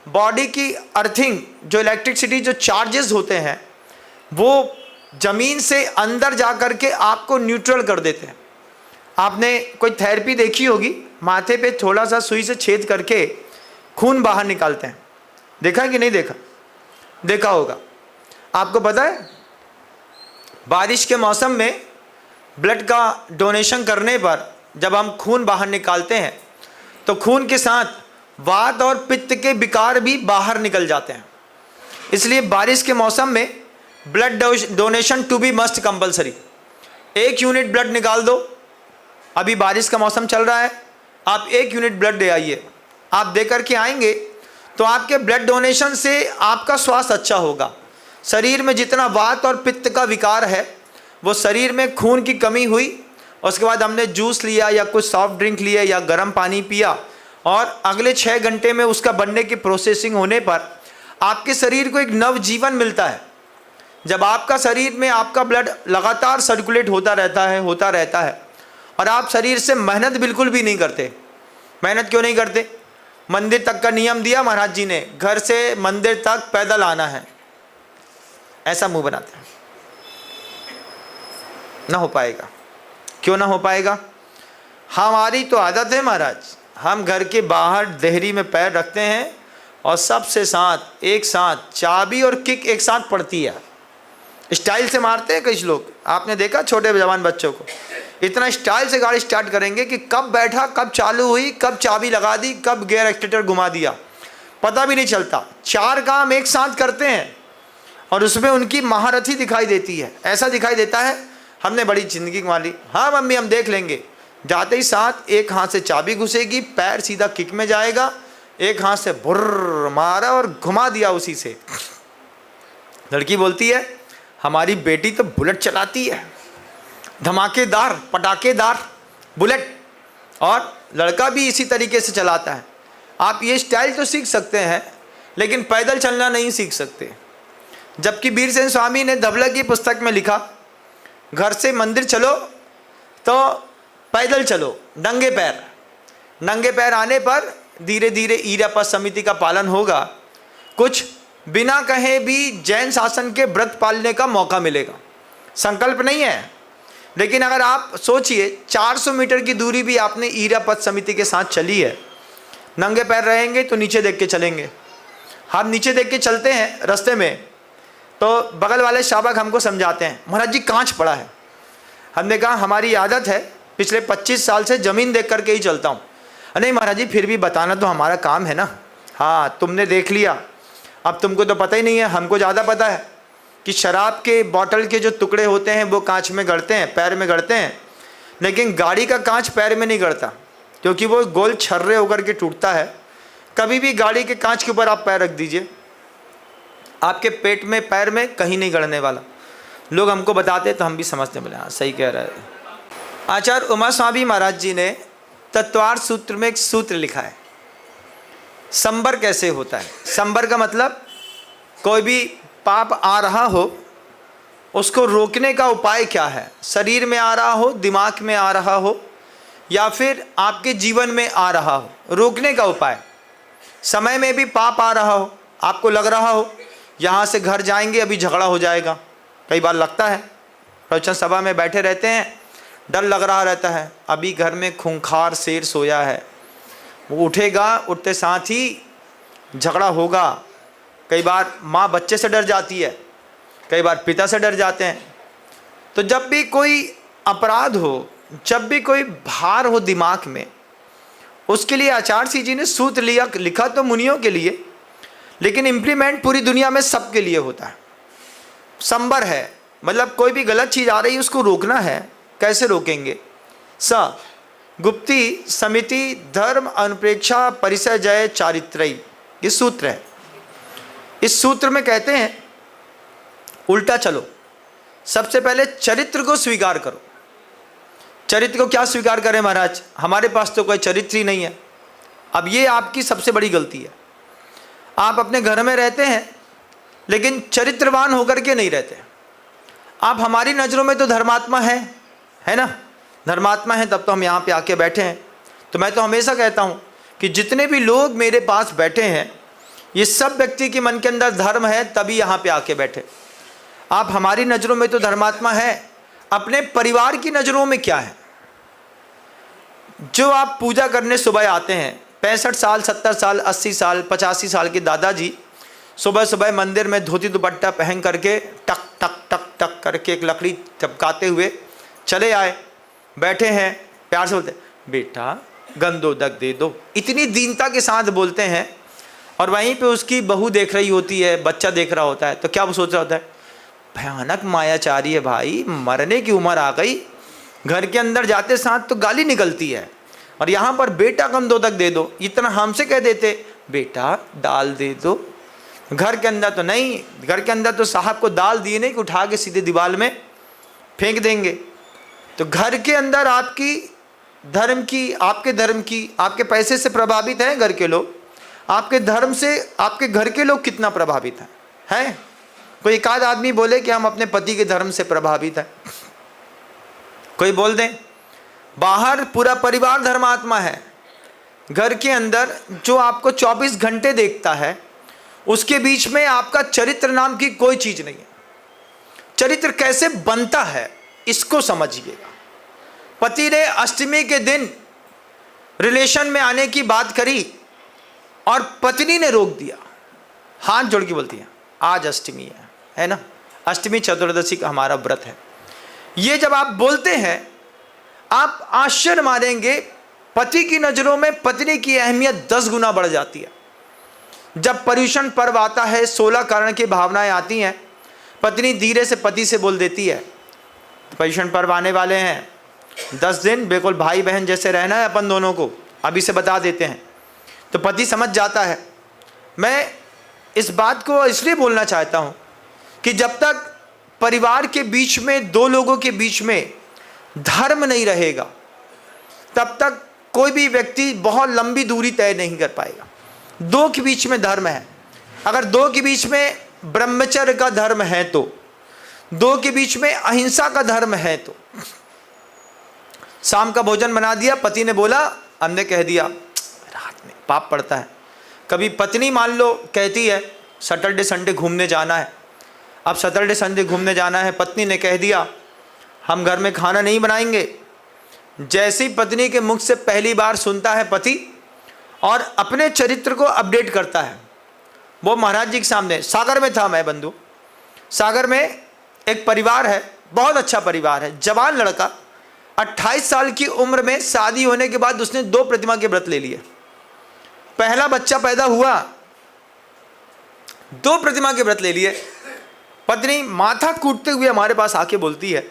बॉडी की अर्थिंग, जो इलेक्ट्रिसिटी, जो चार्जेस होते हैं, वो ज़मीन से अंदर जा कर के आपको न्यूट्रल कर देते हैं। आपने कोई थेरेपी देखी होगी, माथे पे थोड़ा सा सुई से छेद करके खून बाहर निकालते हैं, देखा है कि नहीं देखा? देखा होगा। आपको पता है बारिश के मौसम में ब्लड का डोनेशन करने पर जब हम खून बाहर निकालते हैं तो खून के साथ वात और पित्त के विकार भी बाहर निकल जाते हैं। इसलिए बारिश के मौसम में blood donation to be must compulsory. 1 unit blood निकाल दो, अभी बारिश का मौसम चल रहा है, आप 1 यूनिट ब्लड दे आइए। आप दे करके आएंगे तो आपके ब्लड डोनेशन से आपका स्वास्थ्य अच्छा होगा। शरीर में जितना वात और पित्त का विकार है, वो शरीर में खून की कमी हुई, उसके बाद हमने जूस लिया या कुछ सॉफ्ट ड्रिंक लिया या गर्म पानी पिया, और अगले 6 घंटे में उसका बनने की प्रोसेसिंग होने पर आपके शरीर को एक नव जीवन मिलता है। जब आपका शरीर में आपका ब्लड लगातार सर्कुलेट होता रहता है और आप शरीर से मेहनत बिल्कुल भी नहीं करते। मेहनत क्यों नहीं करते? मंदिर तक का नियम दिया महाराज जी ने, घर से मंदिर तक पैदल आना है, ऐसा मुंह बनाते हैं। ना हो पाएगा। क्यों ना हो पाएगा? हमारी तो आदत है महाराज, हम घर के बाहर देहरी में पैर रखते हैं और सबसे साथ एक साथ चाबी और किक एक साथ पड़ती है। स्टाइल से मारते हैं कई लोग, आपने देखा छोटे जवान बच्चों को, इतना स्टाइल से गाड़ी स्टार्ट करेंगे कि कब बैठा, कब चालू हुई, कब चाबी लगा दी, कब गियर एक्सीलरेटर घुमा दिया, पता भी नहीं चलता। 4 काम एक साथ करते हैं और उसमें उनकी महारथी दिखाई देती है। ऐसा दिखाई देता है हमने बड़ी ज़िंदगी कमा ली। हाँ मम्मी हम देख लेंगे। जाते ही साथ एक हाथ से चाबी घुसेगी, पैर सीधा किक में जाएगा, एक हाथ से बुर्र मारा और घुमा दिया उसी से। लड़की बोलती है हमारी बेटी तो बुलेट चलाती है, धमाकेदार पटाखेदार बुलेट, और लड़का भी इसी तरीके से चलाता है। आप ये स्टाइल तो सीख सकते हैं लेकिन पैदल चलना नहीं सीख सकते। जबकि वीरसेन स्वामी ने धवला की पुस्तक में लिखा, घर से मंदिर चलो तो पैदल चलो, नंगे पैर। नंगे पैर आने पर धीरे धीरे ईरापा समिति का पालन होगा, कुछ बिना कहे भी जैन शासन के व्रत पालने का मौका मिलेगा। संकल्प नहीं है, लेकिन अगर आप सोचिए 400 मीटर की दूरी भी आपने ईरापद समिति के साथ चली है, नंगे पैर रहेंगे तो नीचे देख के चलेंगे। हम नीचे देख के चलते हैं रास्ते में, तो बगल वाले शाबक हमको समझाते हैं, महाराज जी कांच पड़ा है। हमने कहा हमारी आदत है, पिछले 25 साल से ज़मीन देख करके ही चलता हूँ। नहीं महाराज जी, फिर भी बताना तो हमारा काम है ना। हाँ, तुमने देख लिया, अब तुमको तो पता ही नहीं है, हमको ज़्यादा पता है कि शराब के बॉटल के जो टुकड़े होते हैं वो कांच में गड़ते हैं, पैर में गड़ते हैं, लेकिन गाड़ी का कांच पैर में नहीं गड़ता, क्योंकि वो गोल छर्रे होकर के टूटता है। कभी भी गाड़ी के कांच के ऊपर आप पैर रख दीजिए, आपके पेट में, पैर में कहीं नहीं गड़ने वाला। लोग हमको बताते तो हम भी समझते, बोले हाँ सही कह रहा है। आचार्य उमा स्वामी महाराज जी ने तत्वार्थ सूत्र में एक सूत्र लिखा है, संबर कैसे होता है। संबर का मतलब कोई भी पाप आ रहा हो उसको रोकने का उपाय क्या है। शरीर में आ रहा हो, दिमाग में आ रहा हो, या फिर आपके जीवन में आ रहा हो, रोकने का उपाय। समय में भी पाप आ रहा हो, आपको लग रहा हो यहाँ से घर जाएंगे अभी झगड़ा हो जाएगा, कई बार लगता है, प्रवचन सभा में बैठे रहते हैं, डर लग रहा रहता है, अभी घर में खूंखार शेर सोया है, वो उठेगा, उठते साथ ही झगड़ा होगा। कई बार माँ बच्चे से डर जाती है, कई बार पिता से डर जाते हैं। तो जब भी कोई अपराध हो, जब भी कोई भार हो दिमाग में, उसके लिए आचार्य जी ने सूत्र लिखा तो मुनियों के लिए, लेकिन इम्प्लीमेंट पूरी दुनिया में सबके लिए होता है। संबर है मतलब कोई भी गलत चीज़ आ रही है उसको रोकना है। कैसे रोकेंगे? स गुप्ती समिति धर्म अनुप्रेक्षा परिसय जय चारित्रयी, ये सूत्र है। इस सूत्र में कहते हैं उल्टा चलो, सबसे पहले चरित्र को स्वीकार करो। चरित्र को क्या स्वीकार करें महाराज, हमारे पास तो कोई चरित्र ही नहीं है। अब ये आपकी सबसे बड़ी गलती है। आप अपने घर में रहते हैं लेकिन चरित्रवान होकर के नहीं रहते। आप हमारी नज़रों में तो धर्मात्मा है ना, धर्मात्मा है, तब तो हम यहाँ पे आके बैठे हैं। तो मैं तो हमेशा कहता हूँ कि जितने भी लोग मेरे पास बैठे हैं, ये सब व्यक्ति के मन के अंदर धर्म है, तभी यहाँ पे आके बैठे। आप हमारी नज़रों में तो धर्मात्मा है, अपने परिवार की नज़रों में क्या है? जो आप पूजा करने सुबह आते हैं, 65 साल 70 साल 80 साल 85 साल के दादाजी सुबह सुबह मंदिर में धोती दुपट्टा पहन करके टक टक टक टक करके एक लकड़ी चपकाते हुए चले आए, बैठे हैं, प्यार से बोलते बेटा गंदोदक दे दो, इतनी दीनता के साथ बोलते हैं। और वहीं पे उसकी बहू देख रही होती है, बच्चा देख रहा होता है, तो क्या वो सोच रहा होता है, भयानक मायाचारी है भाई, मरने की उम्र आ गई। घर के अंदर जाते साथ तो गाली निकलती है, और यहाँ पर बेटा गंदोदक दे दो, इतना हमसे कह देते बेटा दाल दे दो। घर के अंदर तो नहीं, घर के अंदर तो साहब को दाल दिए नहीं कि उठा के सीधे दीवार में फेंक देंगे। तो घर के अंदर आपकी धर्म की, आपके धर्म की, आपके पैसे से प्रभावित हैं घर के लोग, आपके धर्म से आपके घर के लोग कितना प्रभावित हैं? कोई एक आध आदमी बोले कि हम अपने पति के धर्म से प्रभावित हैं, कोई बोल दें। बाहर पूरा परिवार धर्मात्मा है, घर के अंदर जो आपको 24 घंटे देखता है, उसके बीच में आपका चरित्र नाम की कोई चीज नहीं है। चरित्र कैसे बनता है इसको समझिएगा। पति ने अष्टमी के दिन रिलेशन में आने की बात करी और पत्नी ने रोक दिया, हाथ जोड़ के बोलती है आज अष्टमी है ना, अष्टमी चतुर्दशी का हमारा व्रत है। ये जब आप बोलते हैं आप आश्चर्य मारेंगे, पति की नज़रों में पत्नी की अहमियत 10 गुना बढ़ जाती है। जब पर्युषण पर्व आता है, 16 कारण की भावनाएं आती हैं, पत्नी धीरे से पति से बोल देती है पर्युषण पर्व आने वाले हैं, 10 दिन बिल्कुल भाई बहन जैसे रहना है अपन दोनों को, अभी से बता देते हैं। तो पति समझ जाता है। मैं इस बात को इसलिए बोलना चाहता हूँ कि जब तक परिवार के बीच में, दो लोगों के बीच में धर्म नहीं रहेगा, तब तक कोई भी व्यक्ति बहुत लंबी दूरी तय नहीं कर पाएगा। दो के बीच में धर्म है, अगर दो के बीच में ब्रह्मचर्य का धर्म है, तो दो के बीच में अहिंसा का धर्म है, तो शाम का भोजन बना दिया, पति ने बोला, हमने कह दिया, रात में पाप पड़ता है। कभी पत्नी मान लो कहती है सैटरडे संडे घूमने जाना है। अब सैटरडे संडे घूमने जाना है, पत्नी ने कह दिया हम घर में खाना नहीं बनाएंगे। जैसी पत्नी के मुख से पहली बार सुनता है पति और अपने चरित्र को अपडेट करता है, वो महाराज जी के सामने, सागर में था मैं बंधु, सागर में एक परिवार है, बहुत अच्छा परिवार है, जवान लड़का, 28 साल की उम्र में शादी होने के बाद उसने 2 प्रतिमा के व्रत ले लिए। पहला बच्चा पैदा हुआ, 2 प्रतिमा के व्रत ले लिए। पत्नी माथा कूटते हुए हमारे पास आके बोलती है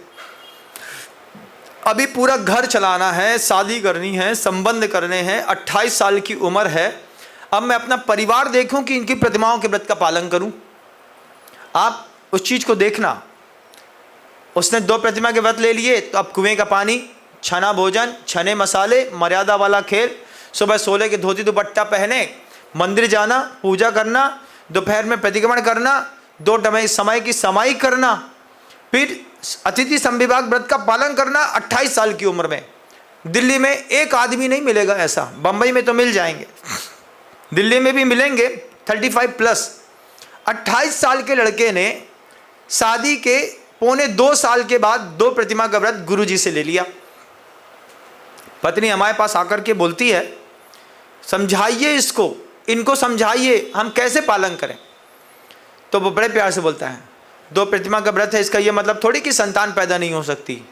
अभी पूरा घर चलाना है, शादी करनी है, संबंध करने हैं, 28 साल की उम्र है, अब मैं अपना परिवार देखूं कि इनकी प्रतिमाओं के व्रत का पालन करूं। आप उस चीज को देखना। उसने 2 प्रतिमा के व्रत ले लिए, तो अब कुएं का पानी, छना भोजन, छने मसाले, मर्यादा वाला खेल, सुबह 16 के धोती दुपट्टा पहने मंदिर जाना, पूजा करना, दोपहर में प्रतिक्रमण करना, 2 समय की समाई करना, फिर अतिथि संविभाग व्रत का पालन करना। 28 साल की उम्र में दिल्ली में एक आदमी नहीं मिलेगा ऐसा, बंबई में तो मिल जाएंगे, दिल्ली में भी मिलेंगे 35+। 28 साल के लड़के ने शादी के पौने 2 साल के बाद 2 प्रतिमा का व्रत गुरुजी से ले लिया। पत्नी हमारे पास आकर के बोलती है समझाइए इसको, इनको समझाइए हम कैसे पालन करें। तो वो बड़े प्यार से बोलता है 2 प्रतिमा का व्रत है, इसका ये मतलब थोड़ी कि संतान पैदा नहीं हो सकती।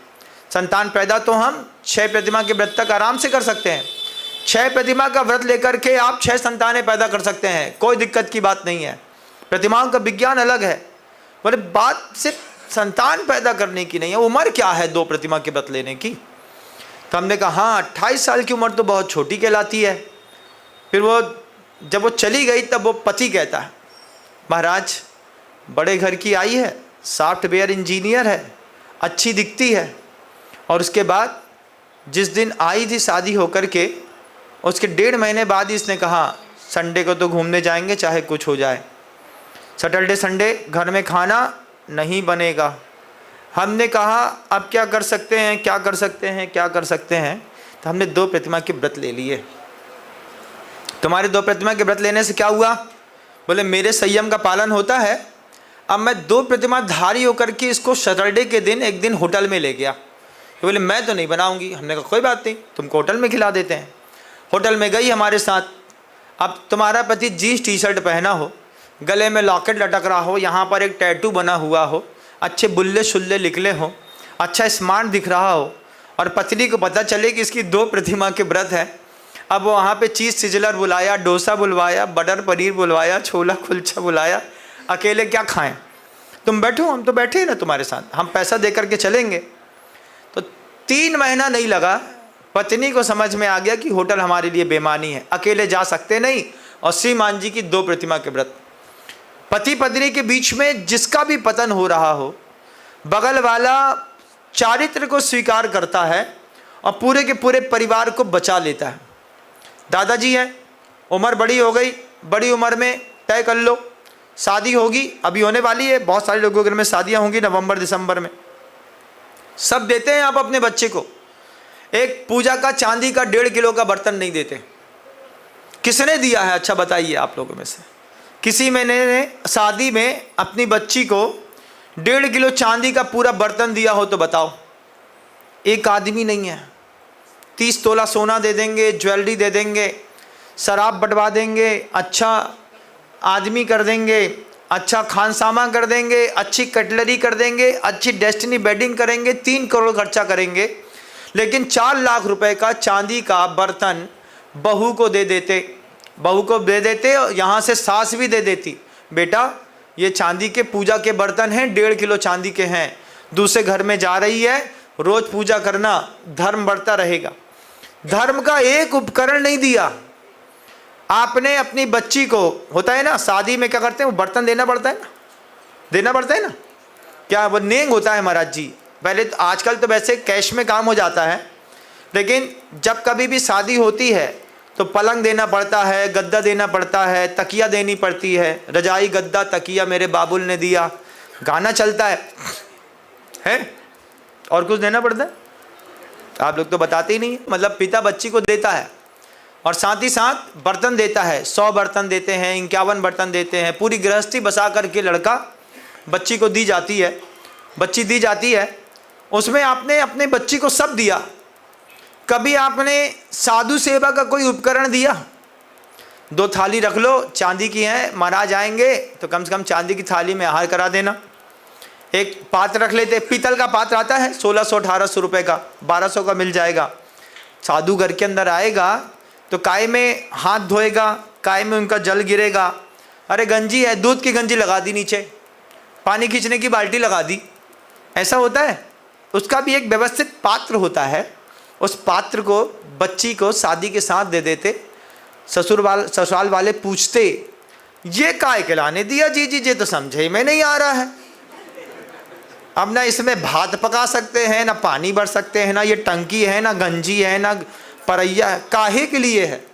संतान पैदा तो हम 6 प्रतिमा के व्रत तक आराम से कर सकते हैं। 6 प्रतिमा का व्रत लेकर के आप 6 संतानें पैदा कर सकते हैं, कोई दिक्कत की बात नहीं है। प्रतिमाओं का विज्ञान अलग है। बोले बात सिर्फ संतान पैदा करने की नहीं है, उम्र क्या है 2 प्रतिमा के व्रत लेने की। तो हमने कहा हाँ 28 साल की उम्र तो बहुत छोटी कहलाती है। फिर वो जब वो चली गई तब वो पति कहता है महाराज बड़े घर की आई है, सॉफ्टवेयर इंजीनियर है, अच्छी दिखती है, और उसके बाद जिस दिन आई थी शादी होकर के उसके 1.5 महीने बाद ही इसने कहा संडे को तो घूमने जाएंगे चाहे कुछ हो जाए, सैटरडे संडे घर में खाना नहीं बनेगा। हमने कहा अब क्या कर सकते हैं, क्या कर सकते हैं, क्या कर सकते हैं। तो हमने 2 प्रतिमा के व्रत ले लिए। तुम्हारे 2 प्रतिमा के व्रत लेने से क्या हुआ? बोले मेरे संयम का पालन होता है। अब मैं 2 प्रतिमा धारी होकर के इसको सैटरडे के दिन एक दिन होटल में ले गया। तो बोले मैं तो नहीं बनाऊंगी। हमने कहा कोई बात नहीं, तुमको होटल में खिला देते हैं। होटल में गई हमारे साथ। अब तुम्हारा पति जीन्स टी-शर्ट पहना हो, गले में लॉकेट लटक रहा हो, यहाँ पर एक टैटू बना हुआ हो, अच्छे बुल्ले शुल्ले निकले हो, अच्छा स्मार्ट दिख रहा हो, और पत्नी को पता चले कि इसकी 2 प्रतिमा के व्रत है। अब वो वहाँ पे चीज़ सिजलर बुलाया, डोसा बुलवाया, बटर पनीर बुलवाया, छोला कुलचा बुलाया। अकेले क्या खाएं? तुम बैठो, हम तो बैठे हैं ना तुम्हारे साथ, हम पैसा दे करके चलेंगे। तो 3 महीना नहीं लगा, पत्नी को समझ में आ गया कि होटल हमारे लिए बेमानी है, अकेले जा सकते नहीं। और श्रीमान जी की 2 प्रतिमा के व्रत। पति पत्नी के बीच में जिसका भी पतन हो रहा हो, बगल वाला चारित्र को स्वीकार करता है और पूरे के पूरे परिवार को बचा लेता है। दादाजी हैं, उम्र बड़ी हो गई, बड़ी उम्र में तय कर लो शादी होगी, अभी होने वाली है, बहुत सारे लोगों के घर में शादियां होंगी नवंबर दिसंबर में। सब देते हैं आप अपने बच्चे को। एक पूजा का चांदी का 1.5 किलो का बर्तन नहीं देते। किसने दिया है? अच्छा बताइए आप लोगों में से किसी मैंने शादी में अपनी बच्ची को 1.5 किलो चांदी का पूरा बर्तन दिया हो तो बताओ। एक आदमी नहीं है। 30 तोला सोना दे देंगे, ज्वेलरी दे देंगे, शराब बंटवा देंगे, अच्छा आदमी कर देंगे, अच्छा खानसामा कर देंगे, अच्छी कटलरी कर देंगे, अच्छी डेस्टिनी बेडिंग करेंगे, 3 करोड़ खर्चा करेंगे, लेकिन 4 लाख रुपए का चांदी का बर्तन बहू को दे देते। बहू को दे देते, यहाँ से सास भी दे देती, बेटा ये चांदी के पूजा के बर्तन हैं, 1.5 किलो चांदी के हैं, दूसरे घर में जा रही है, रोज पूजा करना, धर्म बढ़ता रहेगा। धर्म का एक उपकरण नहीं दिया आपने अपनी बच्ची को। होता है ना शादी में क्या करते हैं, वो बर्तन देना पड़ता है ना, देना पड़ता है ना, क्या वो नेंग होता है महाराज जी। पहले तो, आजकल तो वैसे कैश में काम हो जाता है, लेकिन जब कभी भी शादी होती है तो पलंग देना पड़ता है, गद्दा देना पड़ता है, तकिया देनी पड़ती है, रजाई गद्दा तकिया मेरे बाबुल ने दिया, गाना चलता है? और कुछ देना पड़ता है? आप लोग तो बताते ही नहीं। मतलब पिता बच्ची को देता है, और साथ ही साथ बर्तन देता है, 100 बर्तन देते हैं, 51 बर्तन देते हैं, पूरी गृहस्थी बसा करके लड़का बच्ची को दी जाती है, बच्ची दी जाती है। उसमें आपने अपने बच्ची को सब दिया। कभी आपने साधु सेवा का कोई उपकरण दिया? 2 थाली रख लो, चांदी की हैं, महाराज आएंगे तो कम से कम चांदी की थाली में आहार करा देना। एक पात्र रख लेते, पीतल का पात्र आता है 1600-1800 रुपये का, 1200 का मिल जाएगा। साधु घर के अंदर आएगा तो काय में हाथ धोएगा, काय में उनका जल गिरेगा। अरे गंजी है, दूध की गंजी लगा दी नीचे, पानी खींचने की बाल्टी लगा दी, ऐसा होता है? उसका भी एक व्यवस्थित पात्र होता है। उस पात्र को बच्ची को शादी के साथ दे देते। ससुराल वाले पूछते, ये काय के लाने दिया जी? ये तो समझे में नहीं आ रहा है। अब ना इसमें भात पका सकते हैं, ना पानी भर सकते हैं, ना ये टंकी है, ना गंजी है, ना परैया है, काहे के लिए है?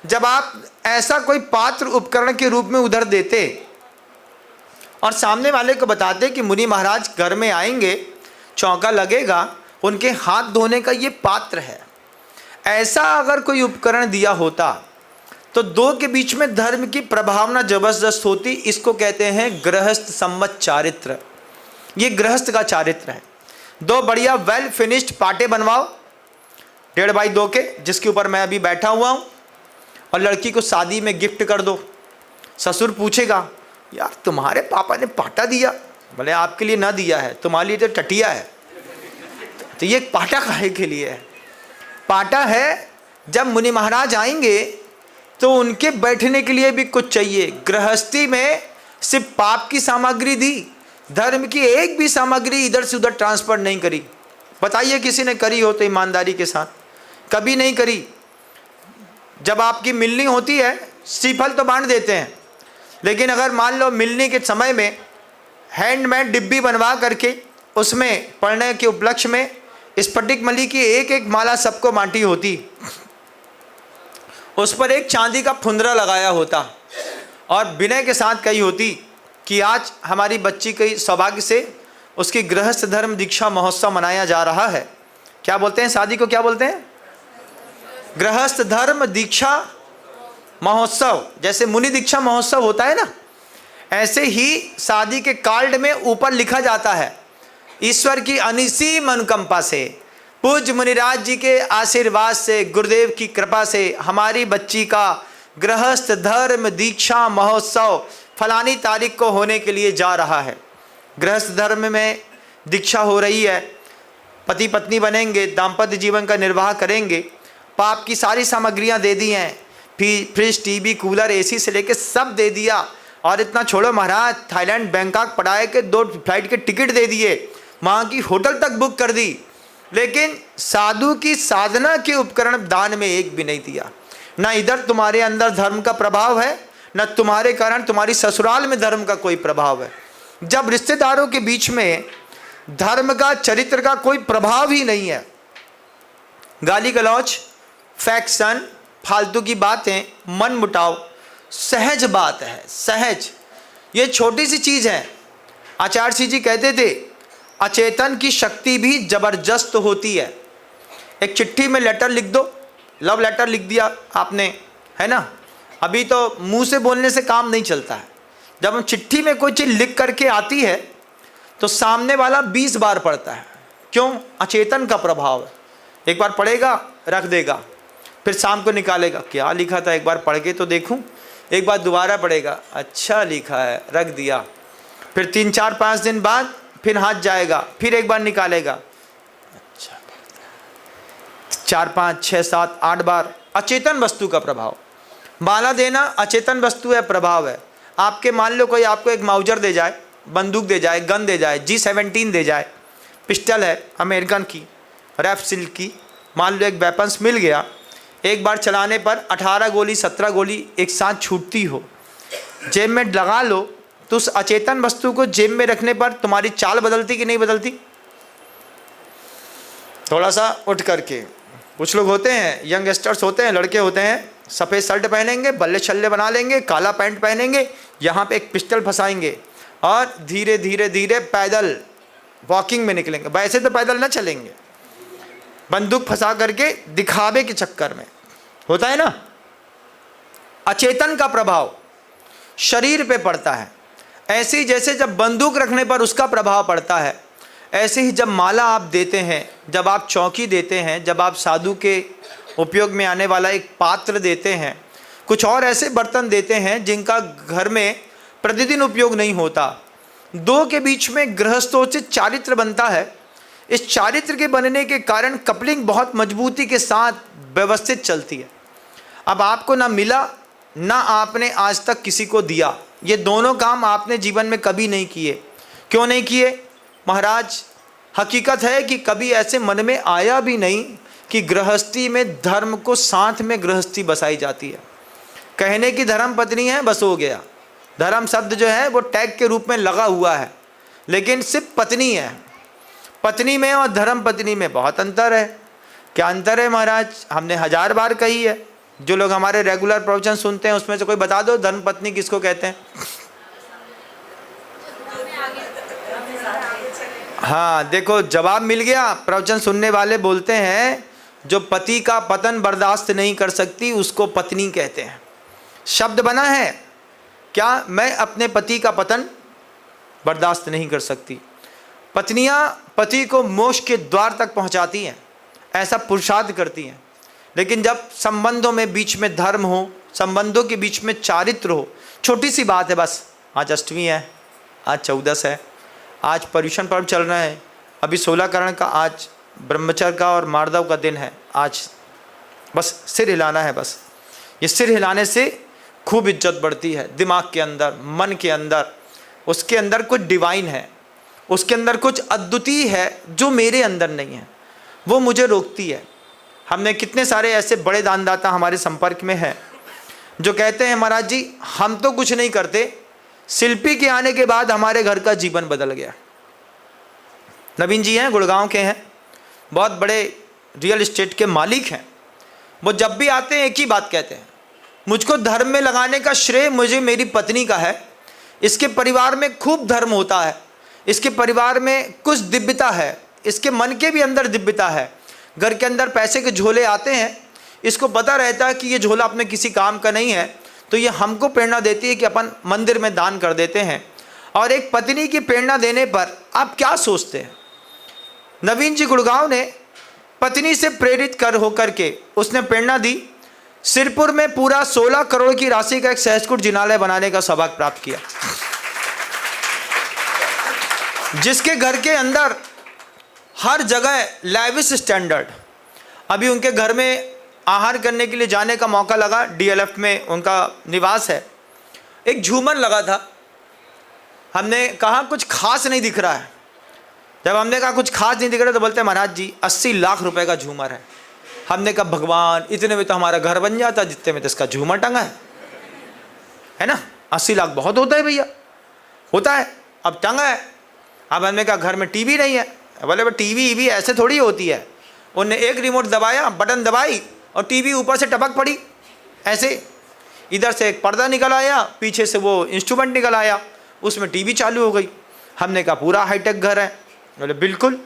जब आप ऐसा कोई पात्र उपकरण के रूप में उधर देते और सामने वाले को बताते कि मुनि महाराज घर में आएंगे, चौका लगेगा, उनके हाथ धोने का ये पात्र है, ऐसा अगर कोई उपकरण दिया होता तो 2 के बीच में धर्म की प्रभावना जबरदस्त होती। इसको कहते हैं गृहस्थ सम्मत चारित्र। ये गृहस्थ का चारित्र है। 2 बढ़िया वेल फिनिश्ड पाटे बनवाओ 1.5 बाई 2 के, जिसके ऊपर मैं अभी बैठा हुआ हूँ, और लड़की को शादी में गिफ्ट कर दो। ससुर पूछेगा, यार तुम्हारे पापा ने पाटा दिया? बोले आपके लिए ना दिया है, तुम्हारे लिए तो टटिया है। तो ये पाटा काहे के लिए है? पाटा है जब मुनि महाराज आएंगे तो उनके बैठने के लिए भी कुछ चाहिए। गृहस्थी में सिर्फ पाप की सामग्री दी, धर्म की एक भी सामग्री इधर से उधर ट्रांसफर नहीं करी। बताइए किसी ने करी हो तो ईमानदारी के साथ? कभी नहीं करी। जब आपकी मिलनी होती है श्रीफल तो बांट देते हैं, लेकिन अगर मान लो मिलनी के समय में हैंडमेड डिब्बी बनवा करके उसमें पढ़ने के उपलक्ष्य में स्फटिक मणि की एक एक माला सबको बांटी होती, उस पर एक चांदी का फुंदरा लगाया होता और विनय के साथ कही होती कि आज हमारी बच्ची के सौभाग्य से उसकी गृहस्थ धर्म दीक्षा महोत्सव मनाया जा रहा है। क्या बोलते हैं शादी को? क्या बोलते हैं? गृहस्थ धर्म दीक्षा महोत्सव। जैसे मुनि दीक्षा महोत्सव होता है ना, ऐसे ही शादी के कार्ड में ऊपर लिखा जाता है, ईश्वर की अनिसीम अनुकंपा से, पूज्य मुनिराज जी के आशीर्वाद से, गुरुदेव की कृपा से हमारी बच्ची का गृहस्थ धर्म दीक्षा महोत्सव फलानी तारीख को होने के लिए जा रहा है। गृहस्थ धर्म में दीक्षा हो रही है, पति पत्नी बनेंगे, दाम्पत्य जीवन का निर्वाह करेंगे। पाप की सारी सामग्रियां दे दी हैं, फ्रिज, टीवी, कूलर, एसी से लेके सब दे दिया। और इतना छोड़ो महाराज, थाईलैंड बैंकॉक पढ़ाए के 2 फ्लाइट के टिकट दे दिए, वहाँ की होटल तक बुक कर दी, लेकिन साधु की साधना के उपकरण दान में एक भी नहीं दिया। ना इधर तुम्हारे अंदर धर्म का प्रभाव है, न तुम्हारे कारण तुम्हारी ससुराल में धर्म का कोई प्रभाव है। जब रिश्तेदारों के बीच में धर्म का, चरित्र का कोई प्रभाव ही नहीं है, गाली गलौज, फैक्शन, फालतू की बातें, मन मुटाव, सहज बात है, सहज। ये छोटी सी चीज़ है। आचार्य सिंह जी कहते थे, अचेतन की शक्ति भी जबरदस्त होती है। एक चिट्ठी में लेटर लिख दो, लव लेटर लिख दिया आपने, है ना? अभी तो मुंह से बोलने से काम नहीं चलता है। जब हम चिट्ठी में कोई चीज़ लिख करके आती है तो सामने वाला 20 बार पढ़ता है। क्यों? अचेतन का प्रभाव है। एक बार पढ़ेगा, रख देगा, फिर शाम को निकालेगा, क्या लिखा था एक बार पढ़ के तो देखूं। एक बार दोबारा पढ़ेगा, अच्छा लिखा है, रख दिया। फिर 3, 4, 5 दिन बाद फिर हाथ जाएगा, फिर एक बार निकालेगा, अच्छा, 4, 5, 6, 7, 8 बार। अचेतन वस्तु का प्रभाव। माला देना अचेतन वस्तु है, प्रभाव है। आपके मान लो कोई आपको एक माउजर दे जाए, बंदूक दे जाए, गन दे जाए, G17 दे जाए, पिस्टल है अमेरिकन की, रैफसिल की, मान लो एक वेपन्स मिल गया, एक बार चलाने पर 18 गोली 17 गोली एक साथ छूटती हो, जेब में लगा लो, तो उस अचेतन वस्तु को जेब में रखने पर तुम्हारी चाल बदलती कि नहीं बदलती? थोड़ा सा उठ करके, कुछ लोग होते हैं, यंगस्टर्स होते हैं, लड़के होते हैं, सफ़ेद शर्ट पहनेंगे, बल्ले छल्ले बना लेंगे, काला पैंट पहनेंगे, यहाँ पे एक पिस्टल फंसाएंगे और धीरे धीरे धीरे पैदल वॉकिंग में निकलेंगे। वैसे तो पैदल ना चलेंगे, बंदूक फंसा करके दिखावे के चक्कर में। होता है ना। अचेतन का प्रभाव शरीर पे पड़ता है। ऐसे ही जैसे जब बंदूक रखने पर उसका प्रभाव पड़ता है, ऐसे ही जब माला आप देते हैं, जब आप चौकी देते हैं, जब आप साधु के उपयोग में आने वाला एक पात्र देते हैं, कुछ और ऐसे बर्तन देते हैं जिनका घर में प्रतिदिन उपयोग नहीं होता, दो के बीच में गृहस्थोचित चारित्र बनता है। इस चारित्र के बनने के कारण कपलिंग बहुत मजबूती के साथ व्यवस्थित चलती है। अब आपको ना मिला ना आपने आज तक किसी को दिया, ये दोनों काम आपने जीवन में कभी नहीं किए। क्यों नहीं किए महाराज? हकीकत है कि कभी ऐसे मन में आया भी नहीं कि गृहस्थी में धर्म को साथ में गृहस्थी बसाई जाती है। कहने की धर्म पत्नी है, बस हो गया। धर्म शब्द जो है वो टैग के रूप में लगा हुआ है, लेकिन सिर्फ पत्नी है। पत्नी में और धर्म पत्नी में बहुत अंतर है। क्या अंतर है महाराज? हमने 1000 बार कही है। जो लोग हमारे रेगुलर प्रवचन सुनते हैं उसमें से कोई बता दो धर्म पत्नी किसको कहते हैं? हाँ देखो, जवाब मिल गया। प्रवचन सुनने वाले बोलते हैं जो पति का पतन बर्दाश्त नहीं कर सकती उसको पत्नी कहते हैं। शब्द बना है क्या? मैं अपने पति का पतन बर्दाश्त नहीं कर सकती। पत्नियां पति को मोक्ष के द्वार तक पहुंचाती हैं, ऐसा पुरुषार्थ करती हैं। लेकिन जब संबंधों में बीच में धर्म हो, संबंधों के बीच में चारित्र हो, छोटी सी बात है बस, आज अष्टमी है, आज 14 है, आज पर्युषण पर्व चल रहा है, अभी 16 करण का, आज ब्रह्मचर्य का और मार्दव का दिन है, आज बस सिर हिलाना है। बस ये सिर हिलाने से खूब इज्जत बढ़ती है। दिमाग के अंदर, मन के अंदर, उसके अंदर कुछ डिवाइन है, उसके अंदर कुछ अद्वितीय है जो मेरे अंदर नहीं है, वो मुझे रोकती है। हमने कितने सारे ऐसे बड़े दानदाता हमारे संपर्क में हैं जो कहते हैं महाराज जी हम तो कुछ नहीं करते, शिल्पी के आने के बाद हमारे घर का जीवन बदल गया। नवीन जी हैं, गुड़गांव के हैं, बहुत बड़े रियल एस्टेट के मालिक हैं। वो जब भी आते हैं एक ही बात कहते हैं, मुझको धर्म में लगाने का श्रेय मुझे मेरी पत्नी का है। इसके परिवार में खूब धर्म होता है, इसके परिवार में कुछ दिव्यता है, इसके मन के भी अंदर दिव्यता है। घर के अंदर पैसे के झोले आते हैं, इसको पता रहता है कि ये झोला अपने किसी काम का नहीं है, तो ये हमको प्रेरणा देती है कि अपन मंदिर में दान कर देते हैं। और एक पत्नी की प्रेरणा देने पर आप क्या सोचते हैं? नवीन जी गुड़गांव ने पत्नी से प्रेरित कर होकर के उसने प्रेरणा दी, सिरपुर में पूरा 16 करोड़ की राशि का एक सहस्कुट जिनालय बनाने का सौभाग्य प्राप्त किया, जिसके घर के अंदर हर जगह लैविश स्टैंडर्ड। अभी उनके घर में आहार करने के लिए जाने का मौका लगा, डीएलएफ में उनका निवास है। एक झूमर लगा था, हमने कहा कुछ खास नहीं दिख रहा है। जब हमने कहा कुछ खास नहीं दिख रहा तो बोलते हैं महाराज जी 80 लाख रुपए का झूमर है। हमने कहा भगवान इतने में तो हमारा घर बन जाता, जितने में तो इसका झूमर टंगा है ना। 80 लाख बहुत होता है भैया, होता है, अब टंगा है। अब हमने कहा घर में टीवी नहीं है, बोले टीवी भी ऐसे थोड़ी होती है। उनने एक रिमोट दबाया, बटन दबाई और टीवी ऊपर से टपक पड़ी ऐसे, इधर से एक पर्दा निकल आया, पीछे से वो इंस्ट्रूमेंट निकल आया, उसमें टीवी चालू हो गई। हमने कहा पूरा हाईटेक घर है, बोले बिल्कुल।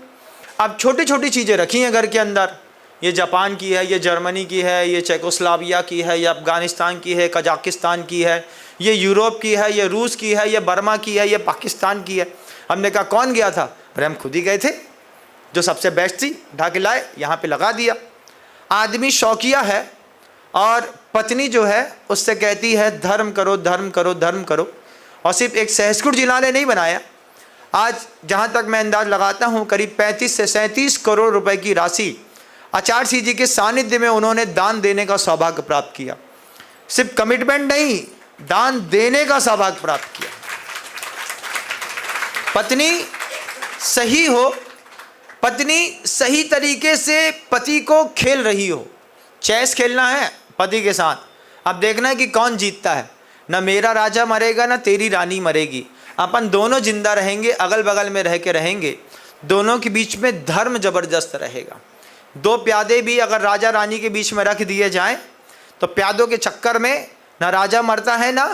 अब छोटी छोटी चीज़ें रखी हैं घर के अंदर, ये जापान की है, ये जर्मनी की है, ये चेकोस्लोवाकिया की है, ये अफ़गानिस्तान की है, कजाकिस्तान की है, ये यूरोप की है, ये रूस की है, ये बर्मा की है, ये पाकिस्तान की है। हमने कहा कौन गया था? अरे हम खुद ही गए थे, जो सबसे बेस्ट थी ढा के लाए, यहाँ पे लगा दिया। आदमी शौकिया है और पत्नी जो है उससे कहती है धर्म करो, धर्म करो, धर्म करो। और सिर्फ एक सहस्कुट जिनालय नहीं बनाया, आज जहाँ तक मैं अंदाज लगाता हूँ करीब 35 से 37 करोड़ रुपए की राशि आचार्य जी के सानिध्य में उन्होंने दान देने का सौभाग्य प्राप्त किया। सिर्फ कमिटमेंट नहीं, दान देने का सौभाग्य प्राप्त किया। पत्नी सही हो, पत्नी सही तरीके से पति को खेल रही हो। चेस खेलना है पति के साथ, अब देखना है कि कौन जीतता है। ना मेरा राजा मरेगा ना तेरी रानी मरेगी, अपन दोनों जिंदा रहेंगे, अगल बगल में रह के रहेंगे। दोनों के बीच में धर्म जबरदस्त रहेगा। दो प्यादे भी अगर राजा रानी के बीच में रख दिए जाएं तो प्यादों के चक्कर में ना राजा मरता है ना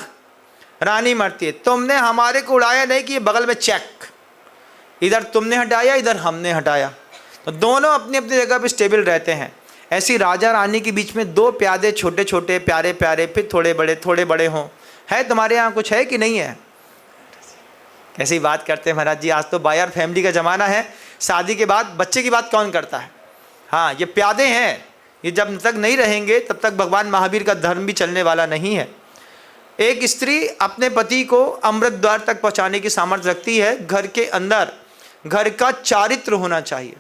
रानी मरती है। तुमने हमारे को उड़ाया नहीं कि बगल में चेक, इधर तुमने हटाया इधर हमने हटाया, तो दोनों अपनी अपनी जगह पे स्टेबल रहते हैं। ऐसी राजा रानी के बीच में 2 प्यादे छोटे छोटे प्यारे प्यारे, फिर थोड़े बड़े हों। है तुम्हारे यहाँ कुछ है कि नहीं है? कैसी बात करते हैं महाराज जी, आज तो बायर फैमिली का ज़माना है। शादी के बाद बच्चे की बात कौन करता है? हाँ, ये प्यादे हैं, ये जब तक नहीं रहेंगे तब तक भगवान महावीर का धर्म भी चलने वाला नहीं है। एक स्त्री अपने पति को अमृत द्वार तक पहुंचाने की सामर्थ्य रखती है। घर के अंदर घर का चारित्र होना चाहिए।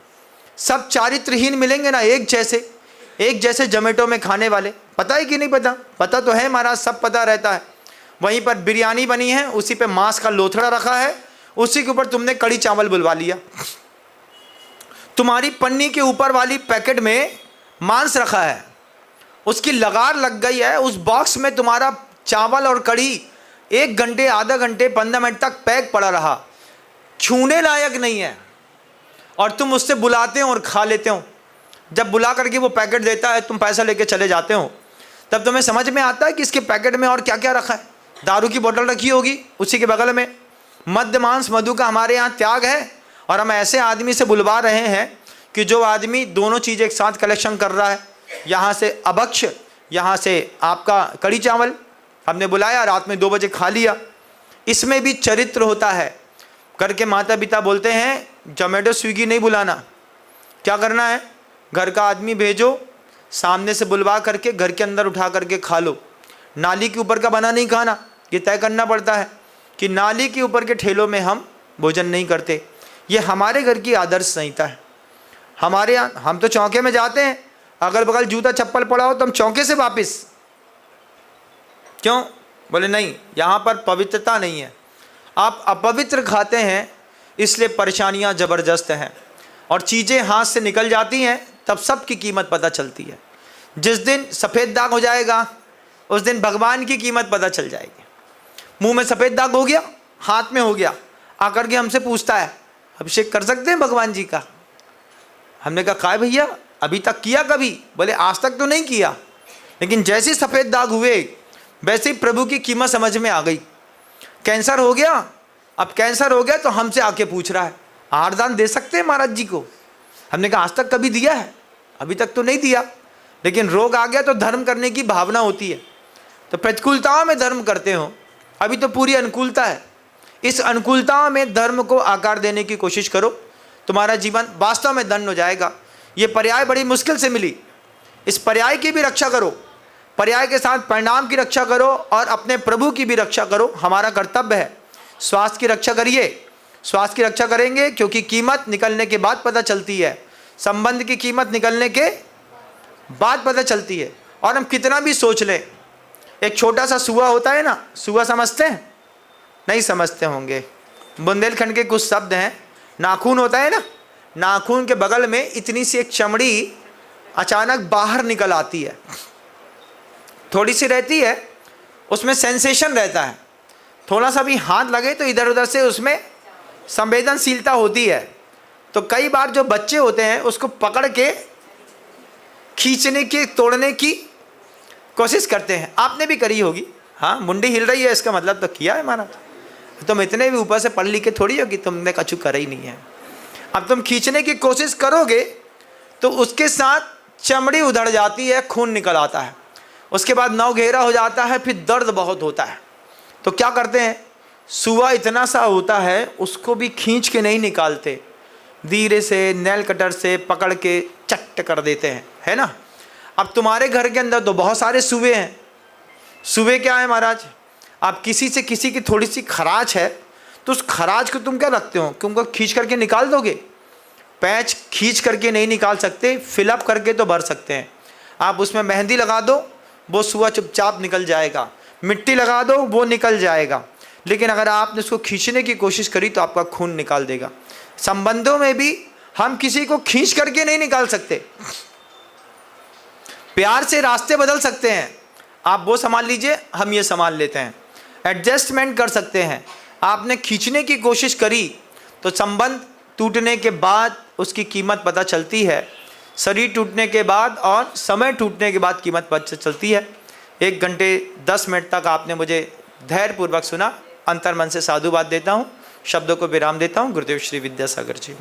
सब चारित्रहीन मिलेंगे ना, एक जैसे जोमेटो में खाने वाले। पता है कि नहीं पता? पता तो है महाराज, सब पता रहता है। वहीं पर बिरयानी बनी है, उसी पे मांस का लोथड़ा रखा है, उसी के ऊपर तुमने कड़ी चावल बुलवा लिया। तुम्हारी पन्नी के ऊपर वाली पैकेट में मांस रखा है, उसकी लगार लग गई है, उस बॉक्स में तुम्हारा चावल और कड़ी 1 घंटे, आधा घंटे, 15 मिनट तक पैक पड़ा रहा, छूने लायक नहीं है, और तुम उससे बुलाते हो और खा लेते हो। जब बुला करके वो पैकेट देता है, तुम पैसा लेके चले जाते हो, तब तुम्हें समझ में आता है कि इसके पैकेट में और क्या क्या रखा है। दारू की बोतल रखी होगी उसी के बगल में। मद्य मांस मधु का हमारे यहाँ त्याग है, और हम ऐसे आदमी से बुलवा रहे हैं कि जो आदमी दोनों चीज़ एक साथ कलेक्शन कर रहा है। यहाँ से अभक्ष, यहाँ से आपका कड़ी चावल हमने बुलाया, रात में 2 बजे खा लिया। इसमें भी चरित्र होता है। करके माता पिता बोलते हैं जोमेटो स्विगी नहीं बुलाना, क्या करना है, घर का आदमी भेजो, सामने से बुलवा करके घर के अंदर उठा करके खा लो। नाली के ऊपर का बना नहीं खाना, ये तय करना पड़ता है कि नाली के ऊपर के ठेलों में हम भोजन नहीं करते। ये हमारे घर की आदर्श संहिता है। हमारे यहाँ हम तो चौके में जाते हैं, अगल बगल जूता चप्पल पड़ा हो तो हम चौके से वापस। क्यों? बोले नहीं, यहाँ पर पवित्रता नहीं है, आप अपवित्र खाते हैं, इसलिए परेशानियाँ ज़बरदस्त हैं। और चीज़ें हाथ से निकल जाती हैं तब सबकी कीमत पता चलती है। जिस दिन सफ़ेद दाग हो जाएगा उस दिन भगवान की कीमत पता चल जाएगी। मुंह में सफ़ेद दाग हो गया, हाथ में हो गया, आकर के हमसे पूछता है अभिषेक कर सकते हैं भगवान जी का? हमने कहा काय भैया, अभी तक किया कभी? बोले आज तक तो नहीं किया, लेकिन जैसे सफ़ेद दाग हुए वैसे ही प्रभु की कीमत समझ में आ गई। कैंसर हो गया, अब कैंसर हो गया तो हमसे आके पूछ रहा है आहार दान दे सकते हैं महाराज जी को? हमने कहा आज तक कभी दिया है? अभी तक तो नहीं दिया, लेकिन रोग आ गया तो धर्म करने की भावना होती है, तो प्रतिकूलताओं में धर्म करते हो। अभी तो पूरी अनुकूलता है, इस अनुकूलताओं में धर्म को आकार देने की कोशिश करो, तुम्हारा जीवन वास्तव में धन्य हो जाएगा। ये पर्याय बड़ी मुश्किल से मिली, इस पर्याय की भी रक्षा करो, पर्याय के साथ परिणाम की रक्षा करो और अपने प्रभु की भी रक्षा करो। हमारा कर्तव्य है। स्वास्थ्य की रक्षा करिए, स्वास्थ्य की रक्षा करेंगे क्योंकि कीमत निकलने के बाद पता चलती है, संबंध की कीमत निकलने के बाद पता चलती है। और हम कितना भी सोच लें, एक छोटा सा सुआ होता है ना, सुआ समझते हैं? नहीं समझते होंगे। बुंदेलखंड के कुछ शब्द हैं, नाखून होता है ना, नाखून के बगल में इतनी सी एक चमड़ी अचानक बाहर निकल आती है, थोड़ी सी रहती है, उसमें सेंसेशन रहता है, थोड़ा सा भी हाथ लगे तो इधर उधर से उसमें संवेदनशीलता होती है। तो कई बार जो बच्चे होते हैं उसको पकड़ के खींचने की, तोड़ने की कोशिश करते हैं। आपने भी करी होगी। हाँ, मुंडी हिल रही है, इसका मतलब तो किया है माना। तुम इतने भी ऊपर से पढ़ लिखे थोड़ी हो कि तुमने कछु करा ही नहीं है। अब तुम खींचने की कोशिश करोगे तो उसके साथ चमड़ी उधड़ जाती है, खून निकल आता है, उसके बाद नव घेरा हो जाता है, फिर दर्द बहुत होता है। तो क्या करते हैं, सुआ इतना सा होता है उसको भी खींच के नहीं निकालते, धीरे से नेल कटर से पकड़ के चट्ट कर देते हैं, है ना। अब तुम्हारे घर के अंदर तो बहुत सारे सुए हैं। सुए क्या है महाराज, आप किसी से किसी की थोड़ी सी खराच है तो उस खराच को तुम क्या रखते हो कि उनको खींच करके निकाल दोगे? पैच खींच करके नहीं निकाल सकते, फिलअप करके तो भर सकते हैं। आप उसमें मेहंदी लगा दो, वो सुआ चुपचाप निकल जाएगा, मिट्टी लगा दो, वो निकल जाएगा। लेकिन अगर आपने उसको खींचने की कोशिश करी तो आपका खून निकाल देगा। संबंधों में भी हम किसी को खींच करके नहीं निकाल सकते, प्यार से रास्ते बदल सकते हैं। आप वो संभाल लीजिए, हम ये संभाल लेते हैं, एडजस्टमेंट कर सकते हैं। आपने खींचने की कोशिश करी तो संबंध टूटने के बाद उसकी कीमत पता चलती है, शरीर टूटने के बाद और समय टूटने के बाद कीमत पता चलती है। 1 घंटे 10 मिनट तक आपने मुझे धैर्यपूर्वक सुना। अंतर्मन से साधुवाद देता हूँ, शब्दों को विराम देता हूँ। गुरुदेव श्री विद्यासागर जी।